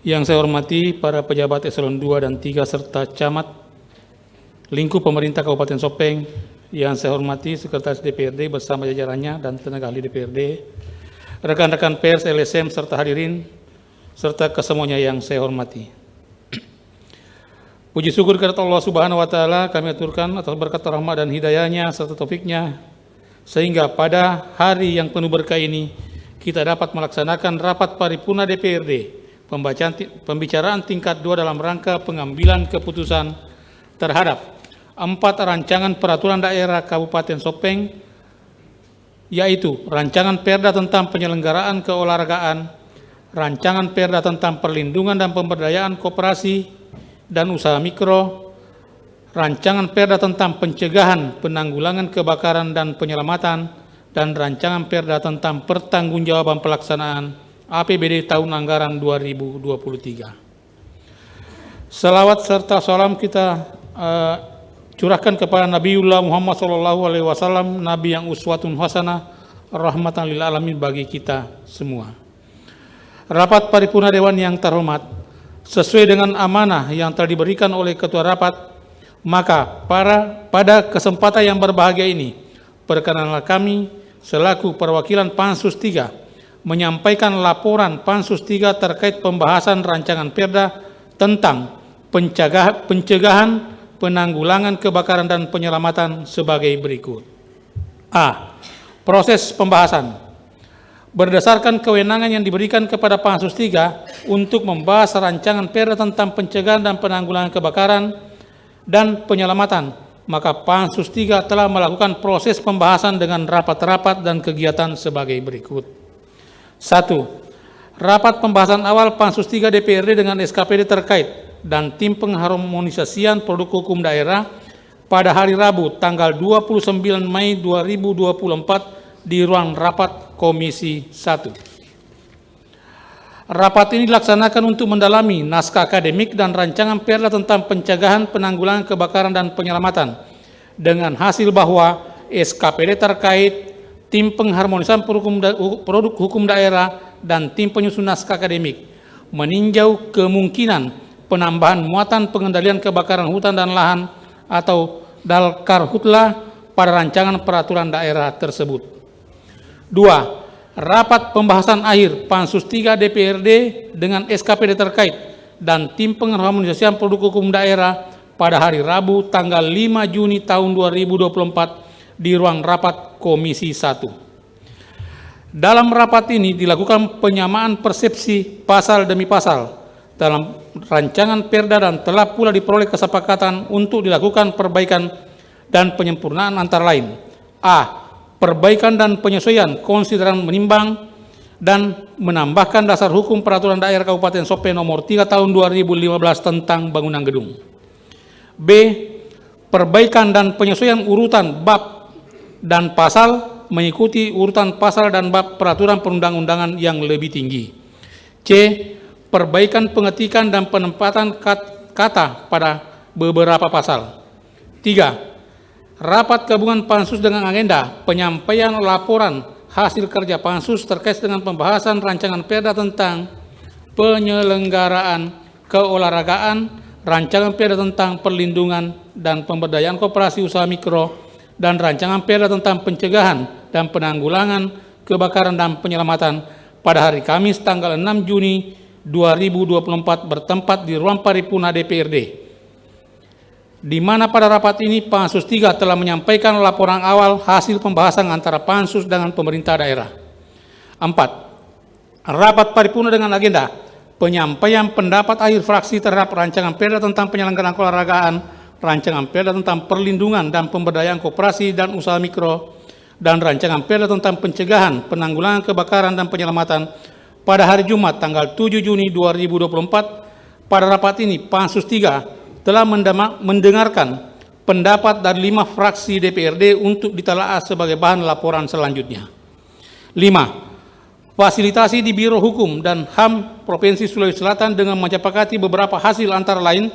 yang saya hormati para pejabat eselon 2 dan 3 serta camat lingkup pemerintah Kabupaten Sopeng, yang saya hormati Sekretaris DPRD bersama jajarannya dan tenaga ahli DPRD, rekan-rekan pers, LSM, serta hadirin, serta kesemuanya yang saya hormati. Puji syukur kepada Allah Subhanahu wa Ta'ala kami aturkan atas berkat rahmat dan hidayahnya serta taufiknya, sehingga pada hari yang penuh berkah ini kita dapat melaksanakan rapat paripurna DPRD pembicaraan tingkat 2 dalam rangka pengambilan keputusan terhadap 4 rancangan peraturan daerah Kabupaten Sopeng, yaitu rancangan perda tentang penyelenggaraan keolahragaan, rancangan perda tentang perlindungan dan pemberdayaan koperasi dan usaha mikro, rancangan perda tentang pencegahan penanggulangan kebakaran dan penyelamatan, dan rancangan perda tentang pertanggungjawaban pelaksanaan APBD tahun anggaran 2023. Salawat serta salam kita curahkan kepada Nabiullah Muhammad SAW, Nabi yang uswatun hasanah, rahmatan lil alamin bagi kita semua. Rapat paripurna Dewan yang terhormat, sesuai dengan amanah yang telah diberikan oleh Ketua Rapat, maka pada kesempatan yang berbahagia ini, perkenanlah kami selaku perwakilan Pansus 3 menyampaikan laporan Pansus 3 terkait pembahasan rancangan perda tentang pencegahan, penanggulangan kebakaran dan penyelamatan sebagai berikut. A. Proses pembahasan. Berdasarkan kewenangan yang diberikan kepada Pansus 3 untuk membahas rancangan perda tentang pencegahan dan penanggulangan kebakaran dan penyelamatan, maka Pansus 3 telah melakukan proses pembahasan dengan rapat-rapat dan kegiatan sebagai berikut. 1. Rapat pembahasan awal Pansus 3 DPRD dengan SKPD terkait dan tim pengharmonisasian produk hukum daerah pada hari Rabu tanggal 29 Mei 2024 di ruang rapat Komisi 1. Rapat ini dilaksanakan untuk mendalami naskah akademik dan rancangan perda tentang pencegahan, penanggulangan kebakaran dan penyelamatan, dengan hasil bahwa SKPD terkait, tim pengharmonisan produk hukum daerah, dan tim penyusun naskah akademik meninjau kemungkinan penambahan muatan pengendalian kebakaran hutan dan lahan atau Dalkarhutla pada rancangan peraturan daerah tersebut. 2. Rapat pembahasan akhir Pansus 3 DPRD dengan SKPD terkait dan tim pengharmonisasian produk hukum daerah pada hari Rabu tanggal 5 Juni tahun 2024 di ruang rapat Komisi 1. Dalam rapat ini dilakukan penyamaan persepsi pasal demi pasal dalam rancangan perda dan telah pula diperoleh kesepakatan untuk dilakukan perbaikan dan penyempurnaan antara lain. A. Perbaikan dan penyesuaian konsideran menimbang dan menambahkan dasar hukum peraturan daerah Kabupaten Sopeng nomor 3 tahun 2015 tentang bangunan gedung. B. Perbaikan dan penyesuaian urutan bab dan pasal mengikuti urutan pasal dan bab peraturan perundang-undangan yang lebih tinggi. C. Perbaikan pengetikan dan penempatan kata pada beberapa pasal. 3. Rapat gabungan Pansus dengan agenda penyampaian laporan hasil kerja Pansus terkait dengan pembahasan rancangan perda tentang penyelenggaraan keolahragaan, rancangan perda tentang perlindungan dan pemberdayaan koperasi usaha mikro, dan rancangan perda tentang pencegahan dan penanggulangan kebakaran dan penyelamatan pada hari Kamis tanggal 6 Juni 2024 bertempat di ruang paripurna DPRD, di mana pada rapat ini Pansus 3 telah menyampaikan laporan awal hasil pembahasan antara Pansus dengan pemerintah daerah. 4. Rapat paripurna dengan agenda penyampaian pendapat akhir fraksi terhadap rancangan perda tentang penyelenggaraan keolahragaan, rancangan perda tentang perlindungan dan pemberdayaan koperasi dan usaha mikro, dan rancangan perda tentang pencegahan, penanggulangan kebakaran dan penyelamatan pada hari Jumat tanggal 7 Juni 2024. Pada rapat ini Pansus 3 telah mendengarkan pendapat dari 5 fraksi DPRD untuk ditelaah sebagai bahan laporan selanjutnya. 5. Fasilitasi di Biro Hukum dan HAM Provinsi Sulawesi Selatan dengan menyepakati beberapa hasil antara lain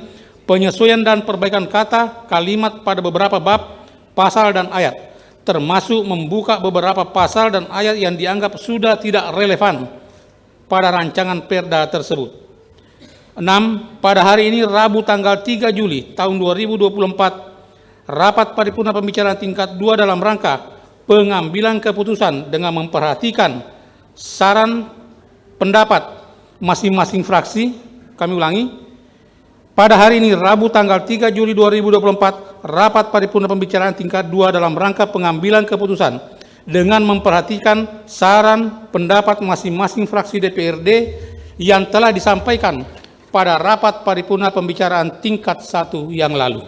penyesuaian dan perbaikan kata, kalimat pada beberapa bab, pasal dan ayat, termasuk membuka beberapa pasal dan ayat yang dianggap sudah tidak relevan pada rancangan Perda tersebut. 6. Pada hari ini Rabu tanggal 3 Juli tahun 2024, rapat paripurna pembicaraan tingkat 2 dalam rangka pengambilan keputusan dengan memperhatikan saran pendapat masing-masing fraksi. Kami ulangi, pada hari ini Rabu tanggal 3 Juli 2024, rapat paripurna pembicaraan tingkat 2 dalam rangka pengambilan keputusan dengan memperhatikan saran pendapat masing-masing fraksi DPRD yang telah disampaikan pada rapat paripurna pembicaraan tingkat 1 yang lalu.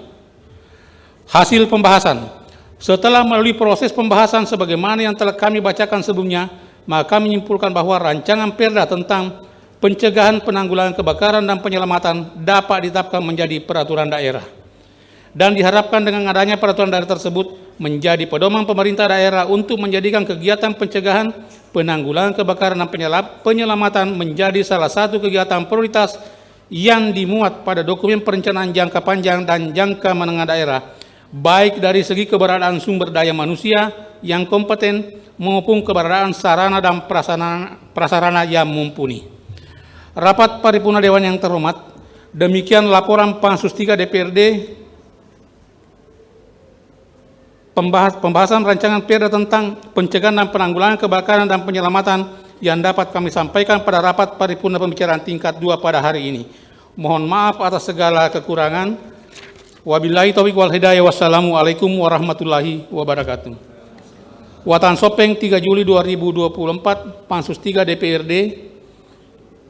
Hasil pembahasan. Setelah melalui proses pembahasan sebagaimana yang telah kami bacakan sebelumnya, maka kami menyimpulkan bahwa rancangan Perda tentang pencegahan penanggulangan kebakaran dan penyelamatan dapat ditetapkan menjadi peraturan daerah. Dan diharapkan dengan adanya peraturan daerah tersebut menjadi pedoman pemerintah daerah untuk menjadikan kegiatan pencegahan penanggulangan kebakaran dan penyelamatan menjadi salah satu kegiatan prioritas yang dimuat pada dokumen perencanaan jangka panjang dan jangka menengah daerah, baik dari segi keberadaan sumber daya manusia yang kompeten maupun keberadaan sarana dan prasarana yang mumpuni. Rapat paripurna Dewan yang terhormat, demikian laporan Pansus 3 DPRD pembahasan rancangan Perda tentang pencegahan dan penanggulangan kebakaran dan penyelamatan yang dapat kami sampaikan pada rapat paripurna pembicaraan tingkat 2 pada hari ini. Mohon maaf atas segala kekurangan. Wabillahi taufiq wal hidayah. Wassalamualaikum warahmatullahi wabarakatuh. Watan Sopeng 3 Juli 2024, Pansus 3 DPRD.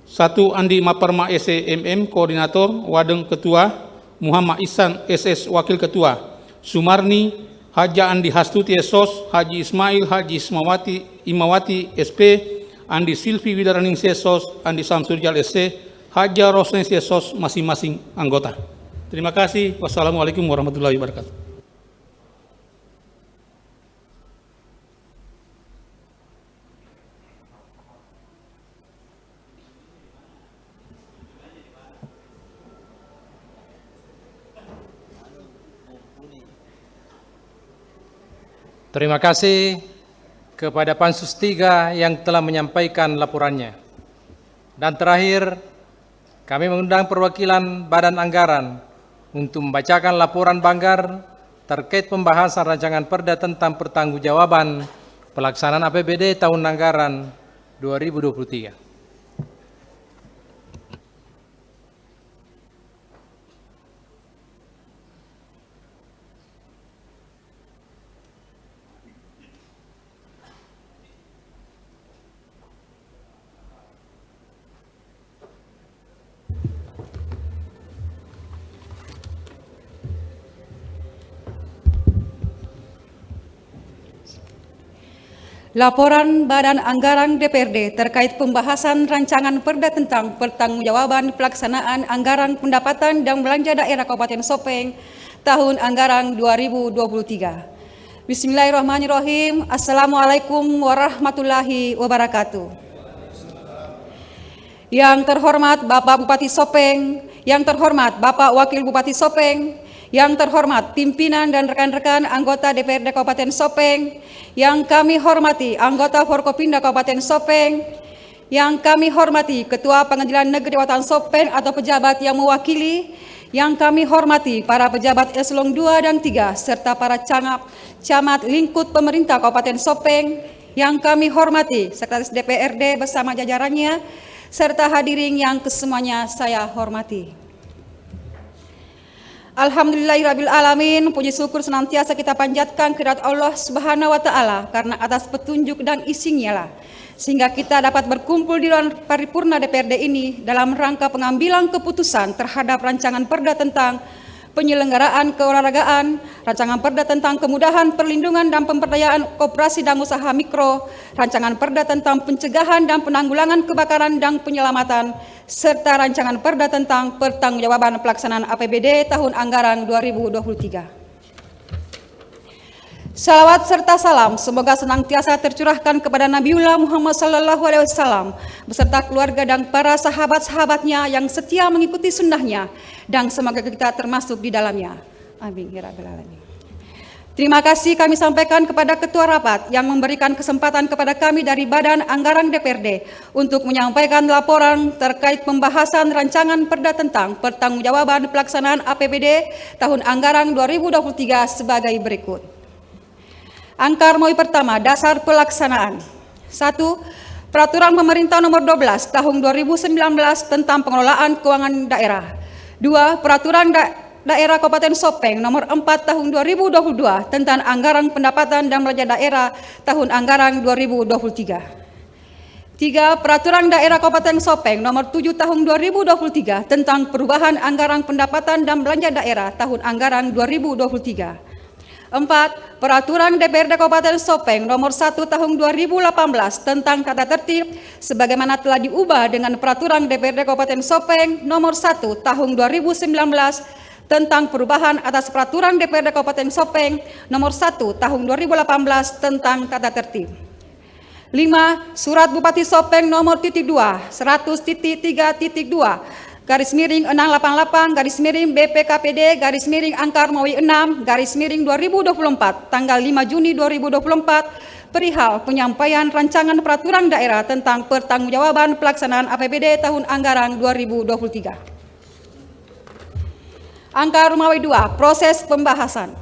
1. Andi Maparma SEMM Koordinator, Wadeng Ketua, Muhammad Ihsan SS Wakil Ketua, Sumarni Haja Andi Hastuti Sos, Haji Ismail Haji Imawati SP, Andi Silvi Widaraning Sos, Andi Samsurjal SC, Haja Rosnes Sos, masing-masing anggota. Terima kasih. Wassalamualaikum warahmatullahi wabarakatuh. Terima kasih kepada Pansus 3 yang telah menyampaikan laporannya. Dan terakhir, kami mengundang perwakilan Badan Anggaran untuk membacakan laporan Banggar terkait pembahasan rancangan Perda tentang pertanggungjawaban pelaksanaan APBD tahun anggaran 2023. Laporan Badan Anggaran DPRD terkait pembahasan rancangan Perda tentang pertanggungjawaban pelaksanaan anggaran pendapatan dan belanja daerah Kabupaten Sopeng tahun anggaran 2023. Bismillahirrahmanirrahim. Assalamualaikum warahmatullahi wabarakatuh. Yang terhormat Bapak Bupati Sopeng, yang terhormat Bapak Wakil Bupati Sopeng, yang terhormat pimpinan dan rekan-rekan anggota DPRD Kabupaten Sopeng, yang kami hormati anggota Forkopimda Kabupaten Sopeng, yang kami hormati Ketua Pengadilan Negeri Watan Sopeng atau pejabat yang mewakili, yang kami hormati para pejabat eselon 2 dan 3 serta para camat lingkup pemerintah Kabupaten Sopeng, yang kami hormati Sekretaris DPRD bersama jajarannya, serta hadirin yang kesemuanya saya hormati. Alhamdulillahirrabbilalamin, puji syukur senantiasa kita panjatkan kehadirat Allah Subhanahu wa Ta'ala karena atas petunjuk dan isinya lah sehingga kita dapat berkumpul di ruang paripurna DPRD ini dalam rangka pengambilan keputusan terhadap rancangan Perda tentang penyelenggaraan keolahragaan, rancangan perda tentang kemudahan perlindungan dan pemberdayaan koperasi dan usaha mikro, rancangan perda tentang pencegahan dan penanggulangan kebakaran dan penyelamatan, serta rancangan perda tentang pertanggungjawaban pelaksanaan APBD tahun anggaran 2023. Salawat serta salam semoga senantiasa tercurahkan kepada Nabiullah Muhammad SAW beserta keluarga dan para sahabat-sahabatnya yang setia mengikuti sunnahnya, dan semoga kita termasuk di dalamnya. Amin ya rabbal alamin. Terima kasih kami sampaikan kepada Ketua Rapat yang memberikan kesempatan kepada kami dari Badan Anggaran DPRD untuk menyampaikan laporan terkait pembahasan rancangan perda tentang pertanggungjawaban pelaksanaan APBD tahun anggaran 2023 sebagai berikut. Angka Romawi pertama, dasar pelaksanaan. 1. Peraturan Pemerintah Nomor 12 Tahun 2019 tentang pengelolaan keuangan daerah. 2. Peraturan Daerah Kabupaten Sopeng Nomor 4 Tahun 2022 tentang anggaran pendapatan dan belanja daerah tahun anggaran 2023. 3. Peraturan Daerah Kabupaten Sopeng Nomor 7 Tahun 2023 tentang perubahan anggaran pendapatan dan belanja daerah tahun anggaran 2023. 4. Peraturan DPRD Kabupaten Sopeng Nomor 1 Tahun 2018 tentang tata tertib sebagaimana telah diubah dengan Peraturan DPRD Kabupaten Sopeng Nomor 1 Tahun 2019 tentang perubahan atas Peraturan DPRD Kabupaten Sopeng Nomor 1 Tahun 2018 tentang tata tertib. 5. Surat Bupati Sopeng Nomor 2 100.3.2 garis miring 688 garis miring BPKPD garis miring angka Romawi 6 garis miring 2024 tanggal 5 Juni 2024 perihal penyampaian rancangan peraturan daerah tentang pertanggungjawaban pelaksanaan APBD tahun anggaran 2023. Angka Romawi 2, proses pembahasan.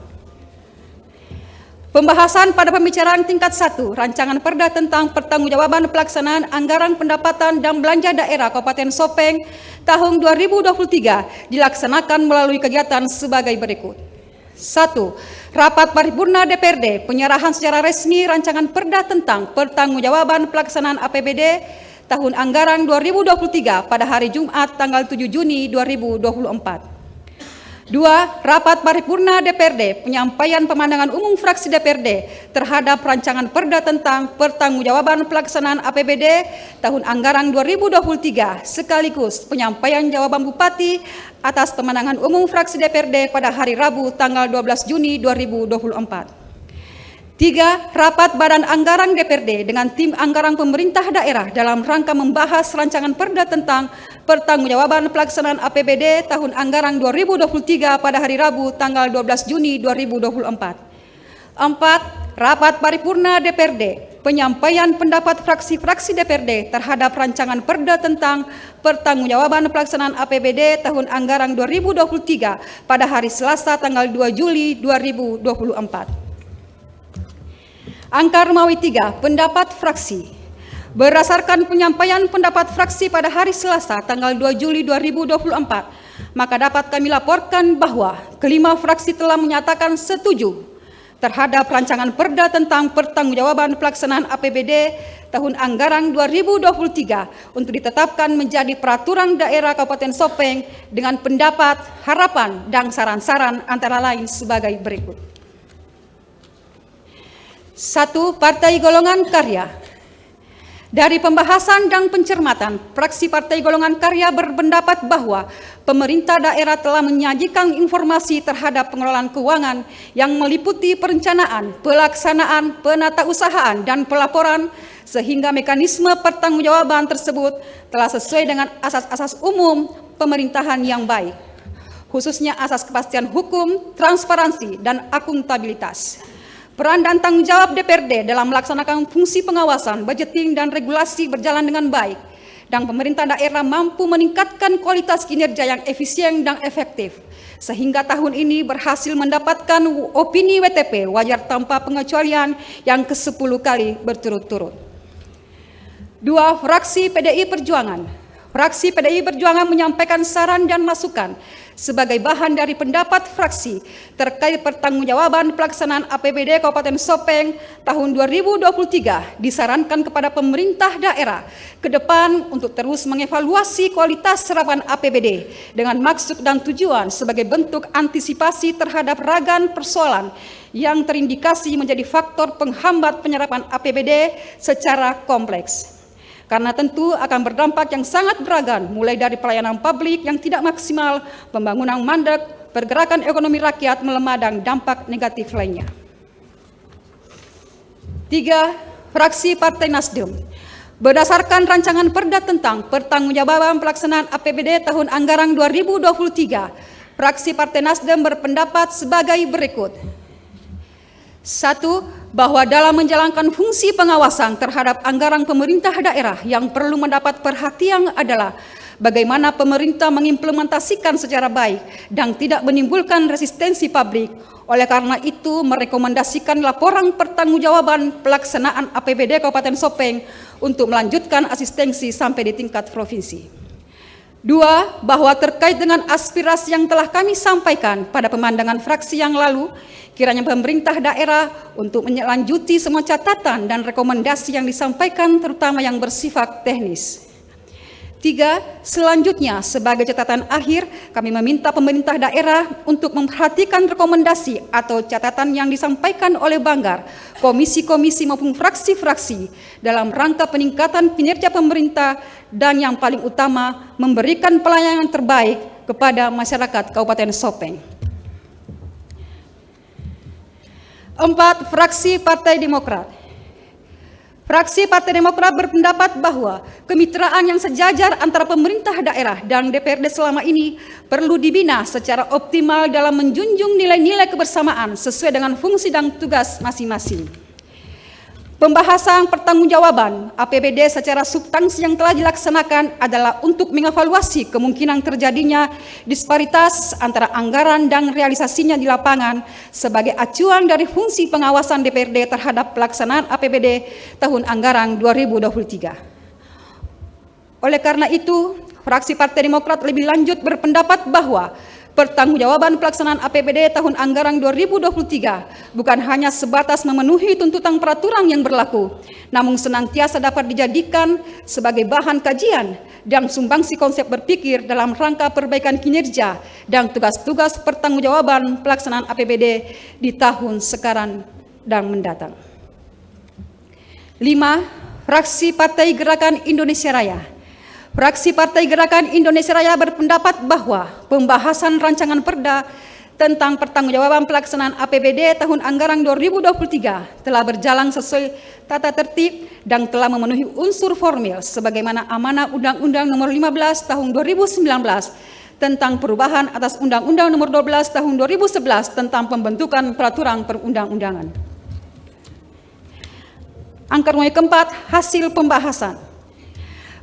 Pembahasan pada pembicaraan tingkat 1, rancangan perda tentang pertanggungjawaban pelaksanaan anggaran pendapatan dan belanja daerah Kabupaten Sopeng tahun 2023 dilaksanakan melalui kegiatan sebagai berikut. 1. Rapat paripurna DPRD penyerahan secara resmi rancangan perda tentang pertanggungjawaban pelaksanaan APBD tahun anggaran 2023 pada hari Jumat tanggal 7 Juni 2024. 2. Rapat paripurna DPRD penyampaian pemandangan umum fraksi DPRD terhadap rancangan perda tentang pertanggungjawaban pelaksanaan APBD tahun anggaran 2023 sekaligus penyampaian jawaban Bupati atas pemandangan umum fraksi DPRD pada hari Rabu tanggal 12 Juni 2024. 3. Rapat Badan Anggaran DPRD dengan tim anggaran pemerintah daerah dalam rangka membahas rancangan perda tentang pertanggungjawaban pelaksanaan APBD tahun anggaran 2023 pada hari Rabu tanggal 12 Juni 2024. 4. Rapat paripurna DPRD penyampaian pendapat fraksi-fraksi DPRD terhadap rancangan perda tentang pertanggungjawaban pelaksanaan APBD tahun anggaran 2023 pada hari Selasa tanggal 2 Juli 2024. Angka Romawi 3, pendapat fraksi. Berdasarkan penyampaian pendapat fraksi pada hari Selasa tanggal 2 Juli 2024, maka dapat kami laporkan bahwa kelima fraksi telah menyatakan setuju terhadap rancangan perda tentang pertanggungjawaban pelaksanaan APBD tahun anggaran 2023 untuk ditetapkan menjadi peraturan daerah Kabupaten Sopeng dengan pendapat, harapan, dan saran-saran antara lain sebagai berikut. 1. Partai Golongan Karya. Dari pembahasan dan pencermatan, fraksi Partai Golongan Karya berpendapat bahwa pemerintah daerah telah menyajikan informasi terhadap pengelolaan keuangan yang meliputi perencanaan, pelaksanaan, penatausahaan, dan pelaporan, sehingga mekanisme pertanggungjawaban tersebut telah sesuai dengan asas-asas umum pemerintahan yang baik, khususnya asas kepastian hukum, transparansi, dan akuntabilitas. Peran dan tanggung jawab DPRD dalam melaksanakan fungsi pengawasan, budgeting, dan regulasi berjalan dengan baik, dan pemerintah daerah mampu meningkatkan kualitas kinerja yang efisien dan efektif, sehingga tahun ini berhasil mendapatkan opini WTP wajar tanpa pengecualian yang ke-10 kali berturut-turut. 2. Fraksi PDI Perjuangan. fraksi PDI Perjuangan menyampaikan saran dan masukan sebagai bahan dari pendapat fraksi terkait pertanggungjawaban pelaksanaan APBD Kabupaten Sopeng tahun 2023 disarankan kepada pemerintah daerah ke depan untuk terus mengevaluasi kualitas serapan APBD dengan maksud dan tujuan sebagai bentuk antisipasi terhadap ragam persoalan yang terindikasi menjadi faktor penghambat penyerapan APBD secara kompleks. Karena tentu akan berdampak yang sangat beragam, mulai dari pelayanan publik yang tidak maksimal, pembangunan mandek, pergerakan ekonomi rakyat melemah, dan dampak negatif lainnya. 3. Fraksi Partai Nasdem. Berdasarkan rancangan Perda tentang pertanggungjawaban pelaksanaan APBD tahun anggaran 2023, fraksi Partai Nasdem berpendapat sebagai berikut. 1. Bahwa dalam menjalankan fungsi pengawasan terhadap anggaran pemerintah daerah yang perlu mendapat perhatian adalah bagaimana pemerintah mengimplementasikan secara baik dan tidak menimbulkan resistensi publik. Oleh karena itu, merekomendasikan laporan pertanggungjawaban pelaksanaan APBD Kabupaten Sopeng untuk melanjutkan asistensi sampai di tingkat provinsi. 2. Bahwa terkait dengan aspirasi yang telah kami sampaikan pada pemandangan fraksi yang lalu, kiranya pemerintah daerah untuk melanjuti semua catatan dan rekomendasi yang disampaikan, terutama yang bersifat teknis. 3. Selanjutnya, sebagai catatan akhir, kami meminta pemerintah daerah untuk memperhatikan rekomendasi atau catatan yang disampaikan oleh Banggar, komisi-komisi maupun fraksi-fraksi dalam rangka peningkatan kinerja pemerintah dan yang paling utama, memberikan pelayanan terbaik kepada masyarakat Kabupaten Sopeng. 4. Fraksi Partai Demokrat. Fraksi Partai Demokrat berpendapat bahwa kemitraan yang sejajar antara pemerintah daerah dan DPRD selama ini perlu dibina secara optimal dalam menjunjung nilai-nilai kebersamaan sesuai dengan fungsi dan tugas masing-masing. Pembahasan pertanggungjawaban APBD secara substansi yang telah dilaksanakan adalah untuk mengevaluasi kemungkinan terjadinya disparitas antara anggaran dan realisasinya di lapangan sebagai acuan dari fungsi pengawasan DPRD terhadap pelaksanaan APBD tahun anggaran 2023. Oleh karena itu, fraksi Partai Demokrat lebih lanjut berpendapat bahwa pertanggungjawaban pelaksanaan APBD tahun anggaran 2023 bukan hanya sebatas memenuhi tuntutan peraturan yang berlaku, namun senantiasa dapat dijadikan sebagai bahan kajian dan sumbangsi konsep berpikir dalam rangka perbaikan kinerja dan tugas-tugas pertanggungjawaban pelaksanaan APBD di tahun sekarang dan mendatang. 5. Fraksi Partai Gerakan Indonesia Raya. Fraksi Partai Gerakan Indonesia Raya berpendapat bahwa pembahasan rancangan Perda tentang pertanggungjawaban pelaksanaan APBD tahun anggaran 2023 telah berjalan sesuai tata tertib dan telah memenuhi unsur formil sebagaimana amanah Undang-Undang Nomor 15 Tahun 2019 tentang perubahan atas Undang-Undang Nomor 12 Tahun 2011 tentang pembentukan peraturan perundang-undangan. Angka keempat, hasil pembahasan.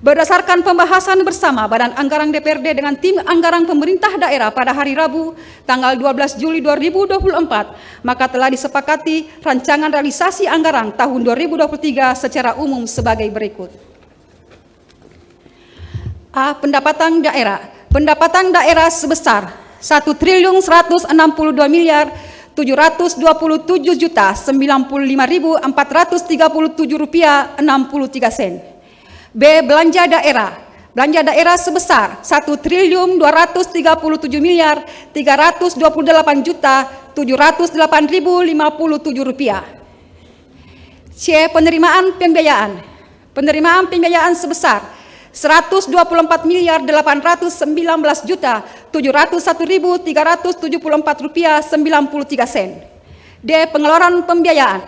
Berdasarkan pembahasan bersama Badan Anggaran DPRD dengan tim anggaran pemerintah daerah pada hari Rabu, tanggal 12 Juli 2024, maka telah disepakati rancangan realisasi anggaran tahun 2023 secara umum sebagai berikut. A. Pendapatan daerah. Pendapatan daerah sebesar 1.167.795.437 rupiah 63 sen. B. Belanja daerah. Belanja daerah sebesar 1.238.708.708.057 rupiah. C. Penerimaan pembiayaan. Penerimaan pembiayaan sebesar 124.819.701.374 rupiah 93 sen. D. Pengeluaran pembiayaan.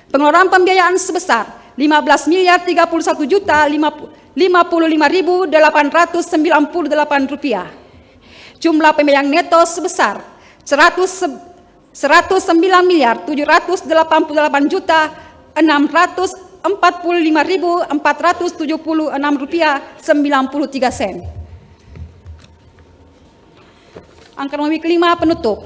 Pengeluaran pembiayaan sebesar 15.351.055.898 rupiah. Jumlah pembiayaan neto sebesar 109.785.476 rupiah 93 sen. Angka nomor kelima, penutup.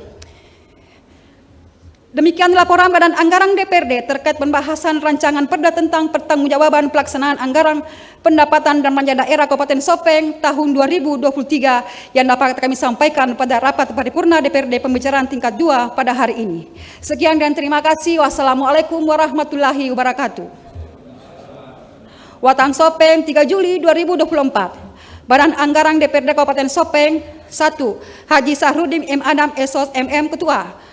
Demikian laporan Badan Anggaran DPRD terkait pembahasan rancangan perda tentang pertanggungjawaban pelaksanaan anggaran pendapatan dan belanja daerah Kabupaten Sopeng tahun 2023 yang dapat kami sampaikan pada rapat paripurna DPRD pembicaraan tingkat 2 pada hari ini. Sekian dan terima kasih. Wassalamualaikum warahmatullahi wabarakatuh. Watang Sopeng 3 Juli 2024. Badan Anggaran DPRD Kabupaten Sopeng 1. Haji Sahrudin M. Adam SOS MM Ketua.